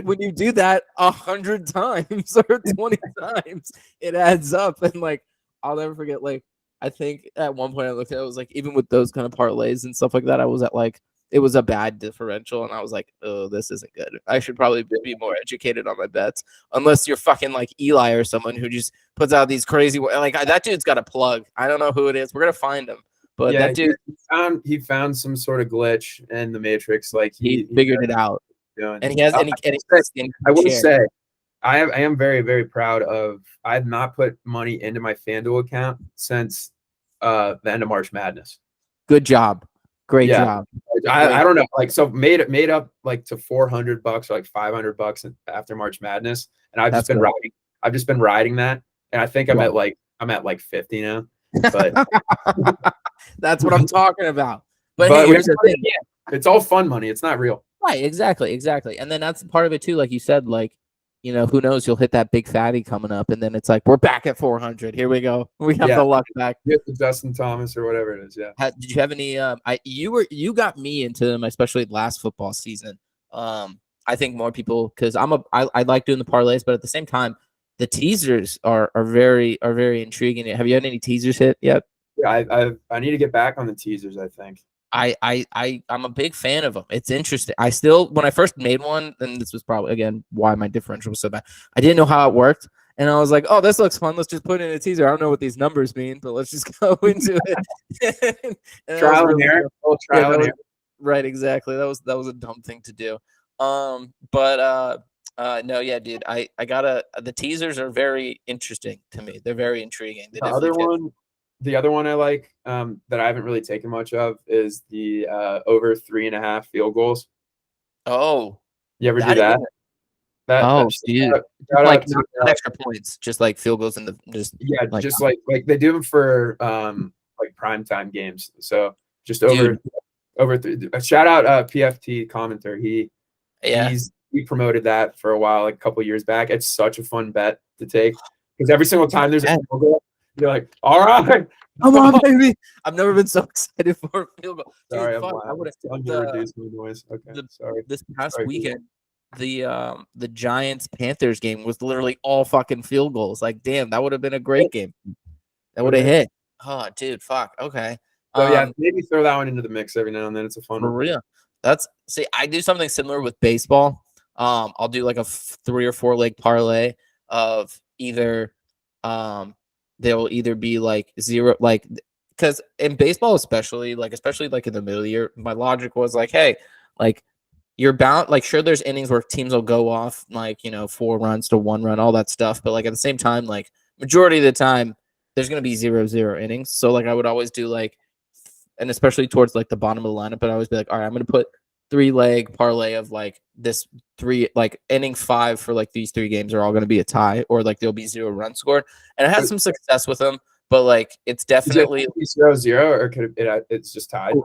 when you do that 100 times or 20 times, it adds up. And like, I'll never forget, like, I think at one point I looked at it, was like, even with those kind of parlays and stuff like that, I was at like, it was a bad differential. And I was like, oh, this isn't good. I should probably be more educated on my bets. Unless you're fucking like Eli or someone who just puts out these crazy, like that dude's got a plug. I don't know who it is. We're going to find him. But yeah, that dude, he found some sort of glitch in the Matrix. Like he figured it out. Doing. And he has, I will say, I am very, very proud of. I have not put money into my FanDuel account since the end of March Madness. Good job, great job. I don't know, like, so made up like to $400 or like $500 after March Madness, and I've just been riding. I've just been riding that, and I think I'm at like 50 now. But that's what I'm talking about. But hey, here's the thing. It's all fun money. It's not real. Right, exactly. And then that's part of it too. Like you said, like, you know, who knows? You'll hit that big fatty coming up, and then it's like, we're back at 400. Here we go. We have the luck back. Get the Justin Thomas or whatever it is. Yeah. Did you have any? You got me into them, especially last football season. I think more people, because I like doing the parlays, but at the same time, the teasers are very intriguing. Have you had any teasers hit yet? Yeah, I need to get back on the teasers, I think. I'm a big fan of them. It's interesting. I still, when I first made one, and this was probably, again, why my differential was so bad, I didn't know how it worked. And I was like, oh, this looks fun. Let's just put in a teaser. I don't know what these numbers mean, but let's just go into it. Trial and error. Right, exactly. That was a dumb thing to do. No, yeah, dude. I gotta, the teasers are very interesting to me. They're very intriguing. The other one I like, that I haven't really taken much of, is the over 3.5 field goals. Oh, you ever do that? Dude, like not extra points, just like field goals in the like they do them for like primetime games. So just over shout out PFT commenter. He promoted that for a while, like a couple years back. It's such a fun bet to take because every single time there's a field goal, you're like, all right, come on, baby. I've never been so excited for a field goal. Dude, sorry, I would have reduced my noise. Okay, sorry. This past weekend, the Giants-Panthers game was literally all fucking field goals. Like, damn, that would have been a great game. That would have hit. Oh, dude, fuck. Okay. So yeah, maybe throw that one into the mix every now and then. It's a fun one. For real. I do something similar with baseball. I'll do like a 3 or 4 leg parlay of either they will either be like 0, like, because in baseball especially like in the middle of the year, my logic was like, hey, like, you're bound, like, sure, there's innings where teams will go off like, 4 runs to 1 run, all that stuff, but like at the same time, like majority of the time there's going to be 0-0 innings. So like I would always do like, and especially towards like the bottom of the lineup, but I always be like, all right, I'm going to put 3-leg parlay of like this 3, like inning 5 for like these 3 games are all going to be a tie, or like there'll be 0 runs scored. And I had some success with them, but like it's definitely 0-0, or could it's just tied.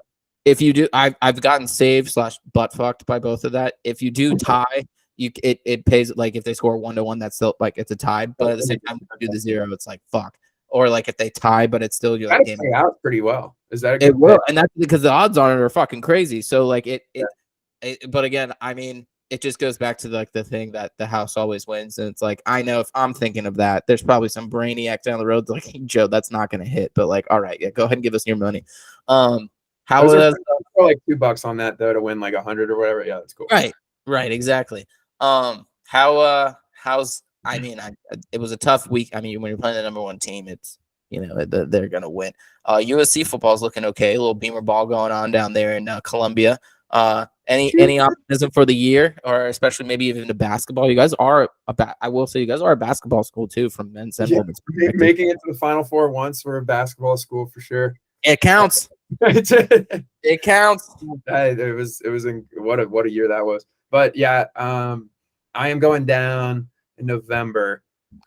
If you do, I've gotten saved / butt fucked by both of that. If you do tie, it pays, like if they score 1-1, that's still like it's a tie. But at the same time, if you do the 0, it's like fuck. Or like if they tie, but it's still like game out pretty well. Is that a good it will, and that's because the odds on it are fucking crazy. So like it but again, I mean, it just goes back to like the thing that the house always wins, and it's like, I know if I'm thinking of that, there's probably some brainiac down the road like, hey, Joe, that's not going to hit. But like, all right, yeah, go ahead and give us your money. How was like $2 on that though to win like 100 or whatever? Yeah, that's cool. Right, exactly. How's I mean, it was a tough week. I mean, when you're playing the number 1 team, it's they're gonna win. USC football is looking okay. A little beamer ball going on down there in Columbia. Any optimism for the year, or especially maybe even the basketball? You guys are I will say you guys are a basketball school too, from men's and women's. Making it to the Final Four once. We're a basketball school for sure. It counts. It counts. It was what a year that was. But yeah, I am going down in November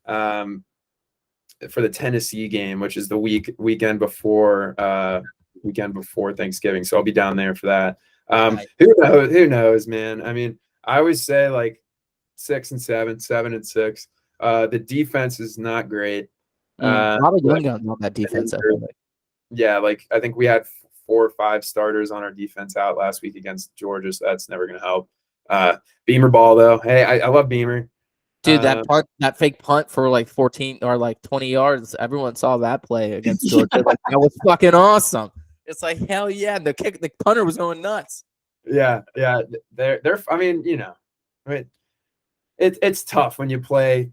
for the Tennessee game, which is the weekend before Thanksgiving. So I'll be down there for that. Who knows, man? I mean, I always say like 6-7, 7-6. The defense is not great. A lot of young guns on that defense. Yeah, like I think we had 4 or 5 starters on our defense out last week against Georgia, so that's never going to help. Beamer ball though. Hey, I love Beamer. Dude, that fake punt for like 14 or like 20 yards. Everyone saw that play against Georgia. Like, that was fucking awesome. It's like, hell yeah. The punter was going nuts. Yeah. They're I mean, you know, right. It's tough when you play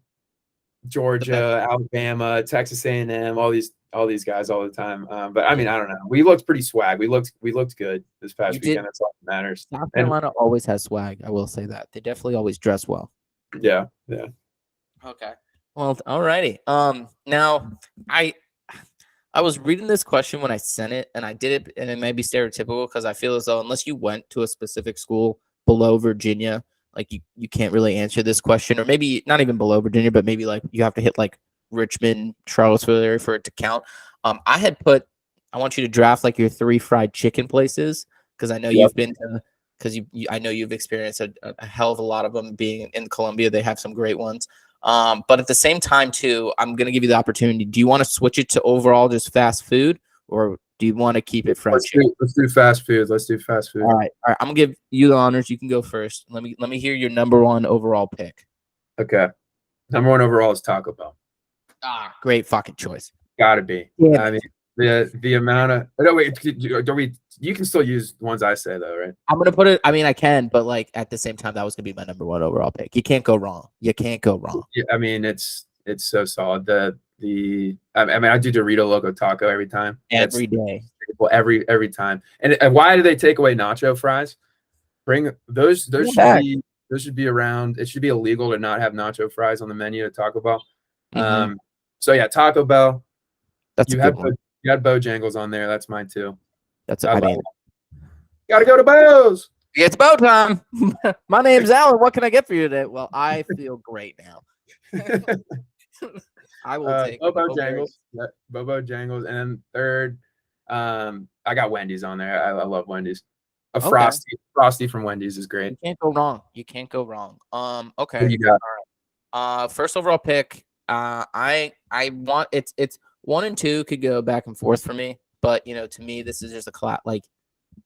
Georgia, Alabama, Texas A&M, all these guys all the time. But I mean, I don't know. We looked pretty swag. We looked good this past weekend. That's all that matters. South Carolina always has swag. I will say that. They definitely always dress well. Yeah. Okay. Well, alrighty. Now I was reading this question when I sent it, and I did it, and it may be stereotypical because I feel as though unless you went to a specific school below Virginia, like you can't really answer this question, or maybe not even below Virginia, but maybe like you have to hit like Richmond, Charlottesville area for it to count. I had put, I want you to draft like your 3 fried chicken places because I know you've been to, because I know you've experienced a hell of a lot of them being in Columbia. They have some great ones. But at the same time, too, I'm going to give you the opportunity. Do you want to switch it to overall just fast food, or do you want to keep it fried chicken? Let's do fast food. All right. I'm going to give you the honors. You can go first. Let me hear your number 1 overall pick. Okay. Number 1 overall is Taco Bell. Great fucking choice. Gotta be. Yeah. I mean, the amount of you can still use the ones I say though, right? I'm gonna put it. I mean, I can, but like at the same time, that was gonna be my number 1 overall pick. You can't go wrong. Yeah, I mean, it's so solid. I mean, I do Dorito Loco Taco every time. Every day. Well, every time. And why do they take away nacho fries? Bring those should be around. It should be illegal to not have nacho fries on the menu at Taco Bell. Mm-hmm. So yeah, Taco Bell. That's you had Bojangles on there. That's mine too. Gotta go to Bo's. It's Bo time. My name's Alan. What can I get for you today? Well, I feel great now. I will take Bojangles. Bojangles, and then third, I got Wendy's on there. I love Wendy's. Frosty from Wendy's is great. You can't go wrong. Okay. Who you got? All right. First overall pick. I want it's 1 and 2 could go back and forth for me, but you know, to me, this is just a class. Like,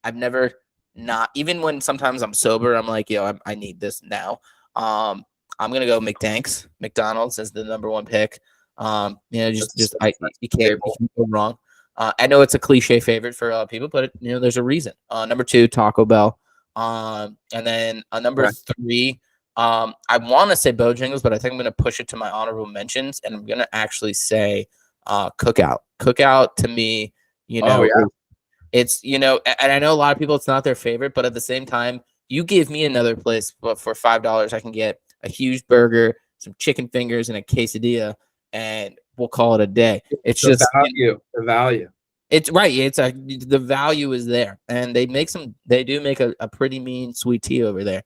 I've never not, even when sometimes I'm sober, I'm like, yo, I need this now. I'm gonna go McDonald's as the number 1 pick. You know, you can't go wrong. I know it's a cliche favorite for a lot of people, but you know, there's a reason. Number 2, Taco Bell. And then number 3. I want to say Bojangles, but I think I'm going to push it to my honorable mentions, and I'm going to actually say Cookout. Cookout to me, you know, it's, you know, and I know a lot of people, it's not their favorite, but at the same time, you give me another place, but for $5, I can get a huge burger, some chicken fingers, and a quesadilla, and we'll call it a day. It's the just the value. It's right. The value is there, and they do make a pretty mean sweet tea over there.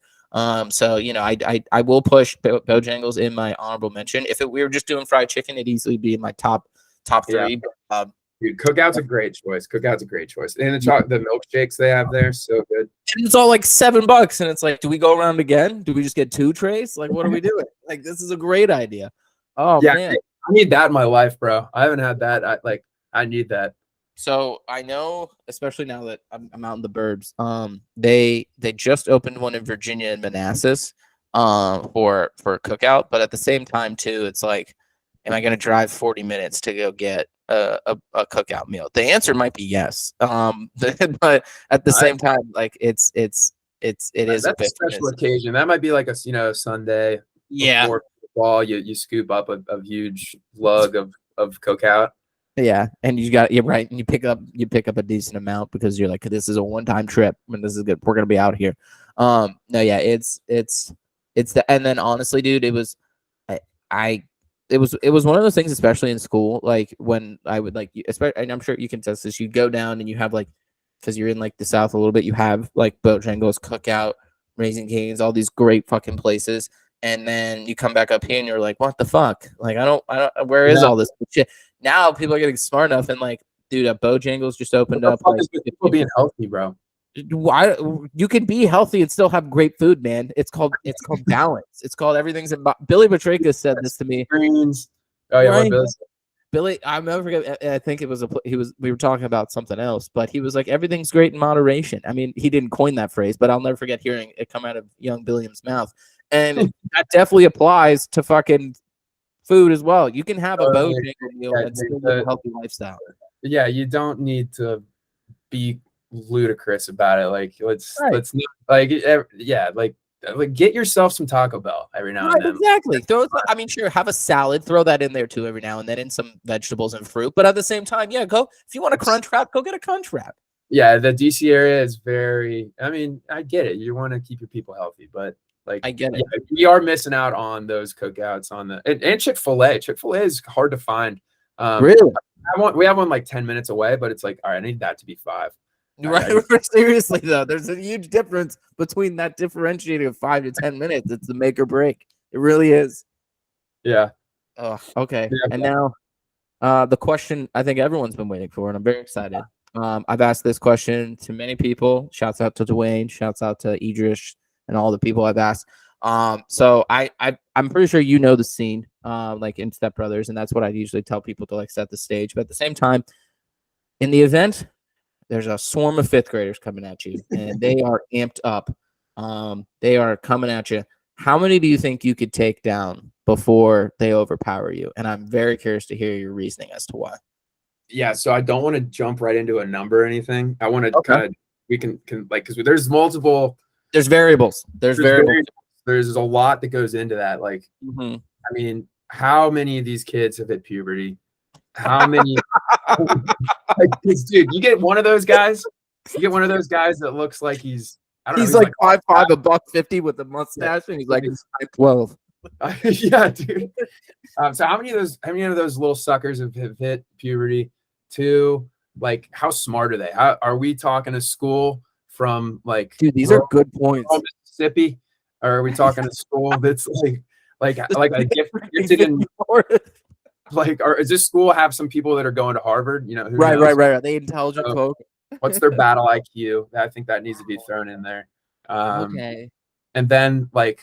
So you know, I will push Bojangles in my honorable mention. If we were just doing fried chicken, it'd easily be in my top 3. Yeah. Dude, Cookout's a great choice. And the milkshakes they have there, so good. And it's all like $7, and it's like, do we go around again? Do we just get 2 trays? Like, what are we doing? Like, this is a great idea. Oh yeah, man, I need that in my life, bro. I haven't had that. I need that. So I know, especially now that I'm out in the burbs, they just opened one in Virginia and Manassas, for a Cookout. But at the same time, too, it's like, am I going to drive 40 minutes to go get a Cookout meal? The answer might be yes. But at the same time, like it is that's a special occasion. That might be like a Sunday. Yeah. Before football, you scoop up a huge lug of Cookout. Yeah, and you're right, and you pick up a decent amount because you're like, this is a one-time trip, and this is good. We're gonna be out here. No, yeah, it's and then honestly, dude, it was one of those things, especially in school, like when I would and I'm sure you can test this. You go down and you have because you're in like the South a little bit, you have like Bojangles, Cookout, Raising Cane's, all these great fucking places. And then you come back up here and you're like, what the fuck? Like, I don't, where is all this shit? Now people are getting smart enough and like, dude, Bojangles just opened up. Like, people being healthy, bro. Why you can be healthy and still have great food, man. It's called balance. It's called everything's in Billy Batreka said this to me. Greens. Oh yeah, right? Billy, I'll never forget. I think it was we were talking about something else, but he was like, everything's great in moderation. I mean, he didn't coin that phrase, but I'll never forget hearing it come out of young Billiam's mouth. And that definitely applies to fucking food as well. You can have a Bojangles meal and still live a healthy lifestyle. Yeah, you don't need to be ludicrous about it. Like let's not, like get yourself some Taco Bell every now and then. Exactly. I mean, sure, have a salad, throw that in there too every now and then, and some vegetables and fruit. But at the same time, yeah, go if you want a crunch wrap, go get a crunch wrap. Yeah, the DC area is very. I mean, I get it. You want to keep your people healthy, but like I get it. Yeah, we are missing out on those cookouts on the and Chick-fil-A. Chick-fil-A is hard to find. Really? We have one like 10 minutes away, but it's like, all right, I need that to be 5. Right. Seriously though, there's a huge difference between that differentiating of 5 to 10 minutes. It's the make or break. It really is. Yeah. Oh, okay. Yeah, and now the question I think everyone's been waiting for, and I'm very excited. I've asked this question to many people. Shouts out to Dwayne, shouts out to Idris and all the people I've asked. So I'm pretty sure you know the scene, like in Step Brothers, and that's what I usually tell people to like set the stage. But at the same time, in the event, there's a swarm of 5th graders coming at you, and they are amped up. They are coming at you. How many do you think you could take down before they overpower you? And I'm very curious to hear your reasoning as to why. Yeah, so I don't want to jump right into a number or anything. I want to kind of we can like because there's multiple. There's variables. There's variables. There's a lot that goes into that. Like, I mean, how many of these kids have hit puberty? How many? Like, dude, you get one of those guys. You get one of those guys that looks like he's like 5'5", $150 with a mustache, and he's like 5'12". Yeah, dude. So how many of those little suckers have hit puberty? 2, like, how smart are they? How are we talking to school from like? Dude, these are good points. Mississippi, or are we talking to school that's like gifted in? Like, or does this school have some people that are going to Harvard? You know, right. Are they intelligent folk? What's their battle IQ? I think that needs to be thrown in there. Okay. And then like,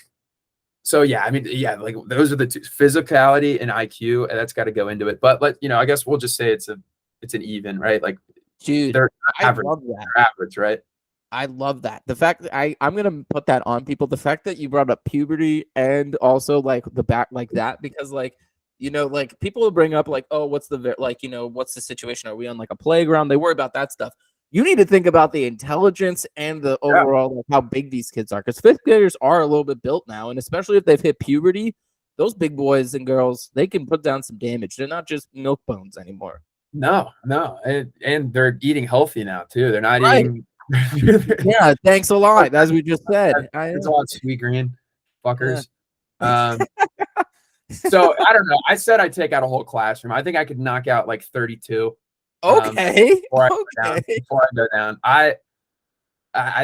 so yeah, I mean, yeah, like those are the two: physicality and IQ, and that's got to go into it. But I guess we'll just say it's an even, right? Like, dude, they're average. I love that. They're average, right? I love that. The fact that I'm gonna put that on people. The fact that you brought up puberty and also like the back like that, because like. You know, like people will bring up like, oh, what's the situation? Are we on like a playground? They worry about that stuff. You need to think about the intelligence and the overall like, how big these kids are, because 5th graders are a little bit built now, and especially if they've hit puberty, those big boys and girls, they can put down some damage. They're not just milk bones anymore. No, and they're eating healthy now too. They're not eating. Yeah, thanks a lot. As we just said, it's a lot of sweet green fuckers. Yeah. So I don't know. I said I'd take out a whole classroom. I think I could knock out like 32. Okay. Before I go down. I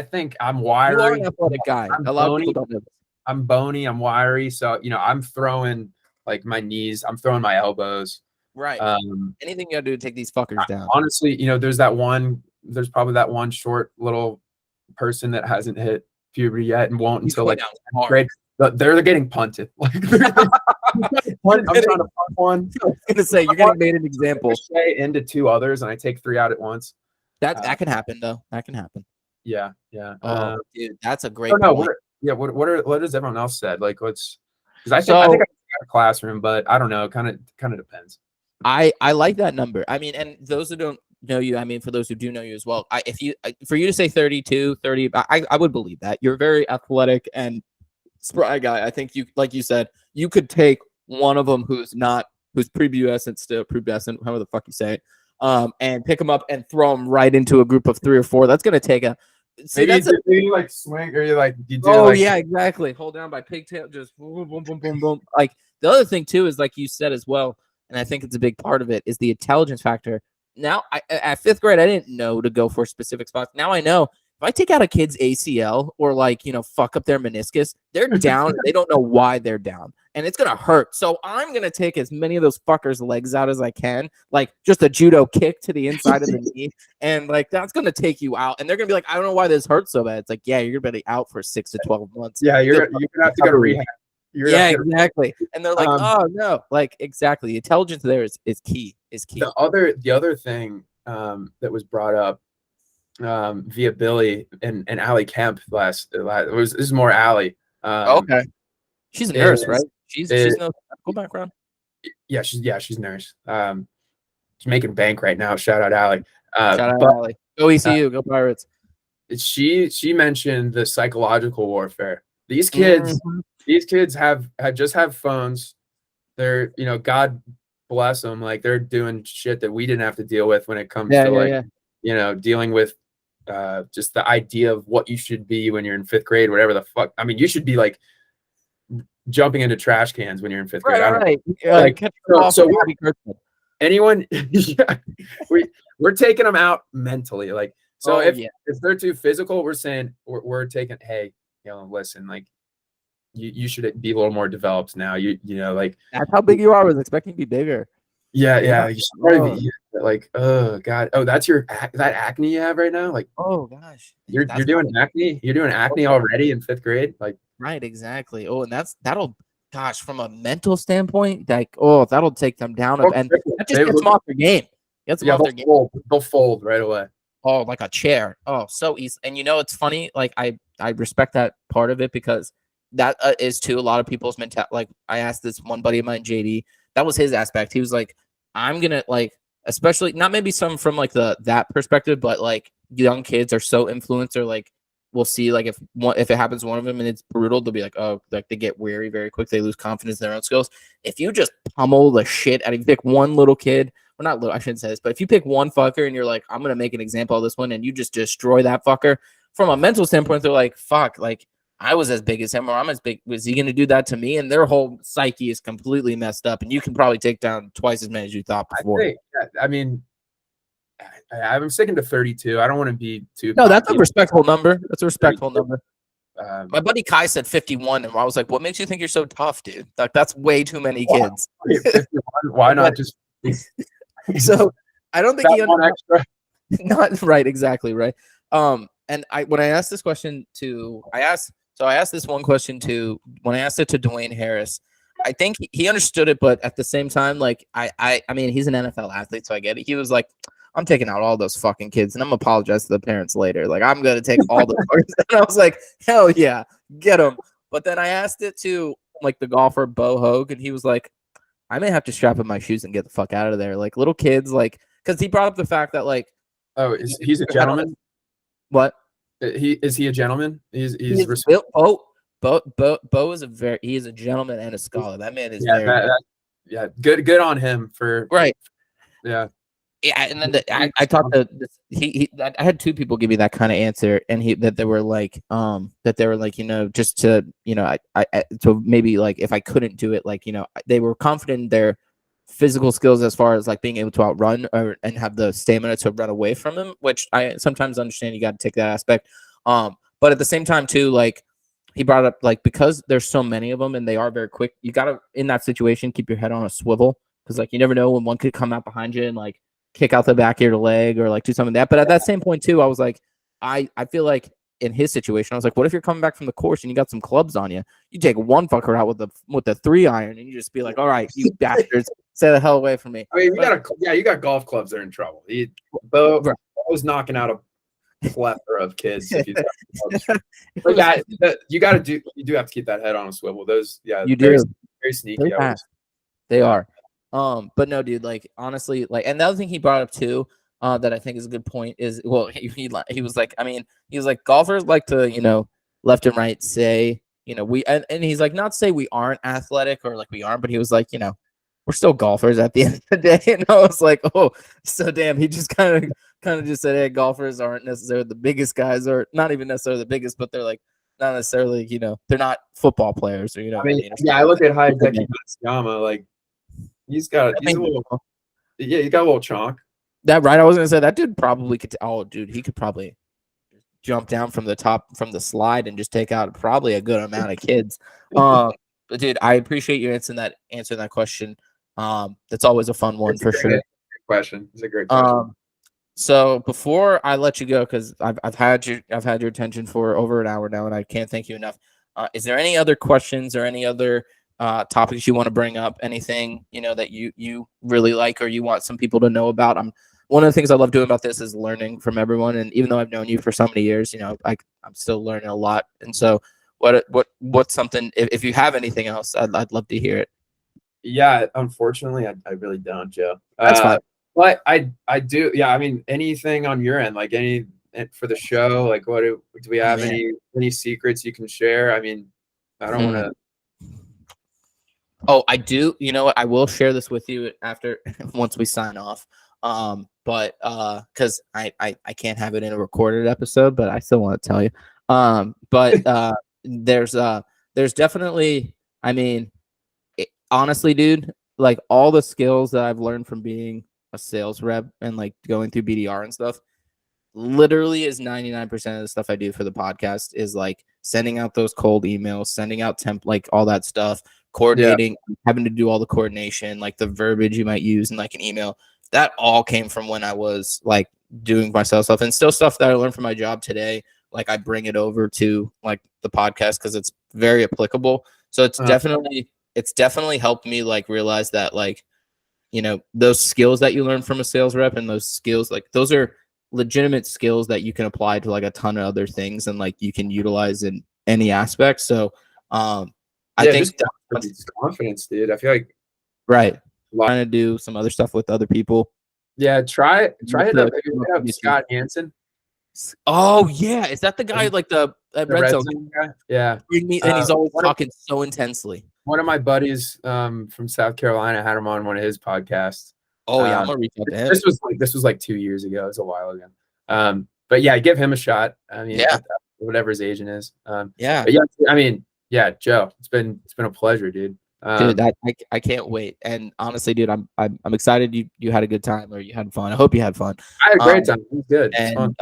think I'm wiry. You are an athletic guy. A lot of people don't know this. I'm bony. I'm wiry. So I'm throwing like my knees. I'm throwing my elbows. Right. Anything you gotta do to take these fuckers down. Honestly, there's probably that one short little person that hasn't hit puberty yet and won't until like grade. They're getting punted. Like, I'm trying to punt one. I was gonna say you're getting made an example. Into 2 others, and I take 3 out at once. That can happen though. That can happen. Yeah. Oh, dude, that's a great. Point. What has everyone else said? Like, because I think I got a classroom, but I don't know. Kind of depends. I like that number. I mean, and those who don't know you, I mean, for those who do know you as well, for you to say 32, 30, I would believe that. You're very athletic and spry guy. I think you, like you said, you could take one of them who's prepubescent, however the fuck you say it, and pick them up and throw them right into a group of 3 or 4. That's gonna take a. Maybe you like swing, or you do. Oh yeah, exactly. Hold down by pigtail, just boom, boom, boom, boom, boom. Like the other thing too is like you said as well, and I think it's a big part of it is the intelligence factor. Now, at 5th grade, I didn't know to go for specific spots. Now I know. If I take out a kid's ACL or fuck up their meniscus, they're down. They don't know why they're down, and it's gonna hurt. So I'm gonna take as many of those fuckers' legs out as I can, like just a judo kick to the inside of the knee, and like that's gonna take you out. And they're gonna be like, I don't know why this hurts so bad. It's like, yeah, you're gonna be out for 6 to 12 months. Yeah, you're gonna have to go to rehab. Yeah, exactly. And they're like, oh no, like exactly. The intelligence there is key. The other thing that was brought up via Billy and Allie Kemp this is more Allie. Okay. She's a nurse, right? She's no medical background. Yeah, she's a nurse. She's making bank right now. Shout out Allie. Shout out Allie. Go ECU, go Pirates. She mentioned the psychological warfare. These kids have just have phones. They're, you know, God bless them, like they're doing shit that we didn't have to deal with when it comes to you know, dealing with just the idea of what you should be when you're in 5th grade, whatever the fuck. I mean, you should be like jumping into trash cans when you're in 5th grade. Right. Like, so anyone, we're taking them out mentally. Like, so if they're too physical, we're saying we're taking, hey, you know, listen, like you should be a little more developed now. You know, like that's how big you are. I was expecting to be bigger. Yeah. You should probably be like, oh god, oh that's that acne you have right now. Like, oh gosh, you're doing acne. You're doing acne already in 5th grade. Like, right, exactly. Oh, and that'll. Gosh, from a mental standpoint, like, oh, that'll take them down, and that just gets them off their game. They'll fold right away. Oh, like a chair. Oh, so easy. And you know, it's funny. Like, I respect that part of it because that is too a lot of people's mentality. Like, I asked this one buddy of mine, JD. That was his aspect. He was like, I'm gonna like, especially not maybe some from like that perspective, but like young kids are so influencer. Like, we'll see, like if it happens to one of them and it's brutal, they'll be like, oh, like they get weary very quick. They lose confidence in their own skills. If you just pummel the shit out of, you pick one little kid, or not little, I shouldn't say this, but if you pick one fucker and you're like, I'm gonna make an example of this one, and you just destroy that fucker, from a mental standpoint, they're like, fuck, like I was as big as him, or I'm as big. Was he gonna do that to me? And their whole psyche is completely messed up, and you can probably take down twice as many as you thought before. I mean, I'm sticking to 32. I don't want to be too. No, that's a respectable number. That's a respectful number. My buddy Kai said 51, and I was like, "What makes you think you're so tough, dude? Like that's way too many kids." 51? Why not just? So I don't think he one extra. Not right, exactly right. And when I asked this question I asked this one question when I asked it to Dwayne Harris. I think he understood it, but at the same time, like I mean, he's an NFL athlete, so I get it. He was like, I'm taking out all those fucking kids, and I'm gonna apologize to the parents later. Like, I'm gonna take all the and I was like, hell yeah, get them. But then I asked it to like the golfer Bo Hogue, and he was like, I may have to strap up my shoes and get the fuck out of there. Like little kids, like because he brought up the fact that like, oh, he's a gentleman. What? Is he a gentleman? He's Bo is he is a gentleman and a scholar. That man is good on him for right. Yeah. Yeah, and then I talked to I had two people give me that kind of answer, and they were like, you know, just to, you know, I so maybe like if I couldn't do it, like, you know, they were confident in their physical skills as far as like being able to outrun and have the stamina to run away from him, which I sometimes understand. You got to take that aspect, but at the same time too, like he brought up, like because there's so many of them and they are very quick, you got to in that situation keep your head on a swivel because like you never know when one could come out behind you and like kick out the back of your leg or like do something like that. But at that same point too, I was like, I feel like in his situation, I was like, what if you're coming back from the course and you got some clubs on you? You take one fucker out with the 3-iron and you just be like, all right, you bastards, stay the hell away from me. I mean, you got golf clubs that are in trouble. Bo was knocking out a plethora of kids. If you but yeah, you do have to keep that head on a swivel. Those, you do very sneaky. They are. But no, dude, like honestly, like, and the other thing he brought up too, that I think is a good point is, well, he was like, I mean, he was like, golfers like to, you know, left and right say, you know, and he's like, not say we aren't athletic or like we aren't, but he was like, you know, we're still golfers at the end of the day. And I was like, oh, so damn, he just kind of just said, hey, golfers aren't necessarily the biggest guys, or not even necessarily the biggest, but they're like not necessarily, you know, they're not football players, or, you know, I mean, I look at Hideki Matsuyama, like he's got a little chonk. That right? I was gonna say that dude probably could. Oh, dude, he could probably jump down from the top from the slide and just take out probably a good amount of kids. But dude, I appreciate you answering that question. That's always a fun one for sure. Great question. It's a great question. So before I let you go, because I've had your attention for over an hour now, and I can't thank you enough. Is there any other questions or any other topics you want to bring up? Anything, that you really like or you want some people to know about? One of the things I love doing about this is learning from everyone. And even though I've known you for so many years, I'm still learning a lot. And so what's something, if you have anything else, I'd love to hear it. Yeah, unfortunately, I really don't, Joe. That's fine. But I do. Yeah, I mean, anything on your end, like any for the show, like what do we have any secrets you can share? I mean, I don't want to. Oh, I do. You know what? I will share this with you after once we sign off. But because I can't have it in a recorded episode, but I still want to tell you. But there's definitely, I mean, honestly, dude, like all the skills that I've learned from being a sales rep and like going through BDR and stuff, literally is 99% of the stuff I do for the podcast is like sending out those cold emails, sending out like all that stuff, coordinating, having to do all the coordination, like the verbiage you might use in like an email. That all came from when I was like doing my sales stuff, and still stuff that I learned from my job today. Like I bring it over to like the podcast because it's very applicable. So it's definitely helped me like realize that like, those skills that you learn from a sales rep and those skills, like those are legitimate skills that you can apply to like a ton of other things and like you can utilize in any aspect. So I think just confidence, dude. I feel like trying to do some other stuff with other people. Yeah, try it up. Scott Hansen. Oh yeah, is that the guy like the Red Zone guy? Yeah, and he's always talking so intensely. One of my buddies from South Carolina had him on one of his podcasts. Oh yeah, I'm gonna reach out to him. This was like 2 years ago. It was a while ago. But yeah, give him a shot. I mean, whatever his agent is. But yeah, I mean, yeah, Joe, it's been a pleasure, dude. Dude, I can't wait. And honestly, dude, I'm excited you had a good time or you had fun. I hope you had fun. I had a great time. It was good. And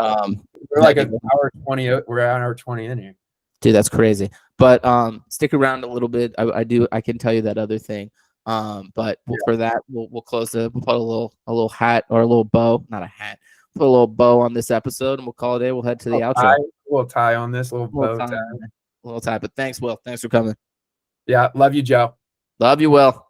we're like an hour 20. We're an hour 20 in here. Dude, that's crazy. But stick around a little bit. I can tell you that other thing. But for that, we'll put a little hat or a little bow, not a hat. Put a little bow on this episode, and we'll call it a day. We'll head to the outro. We'll tie on this little bow tie. Little tie. But thanks, Will. Thanks for coming. Yeah, love you, Joe. Love you, Will.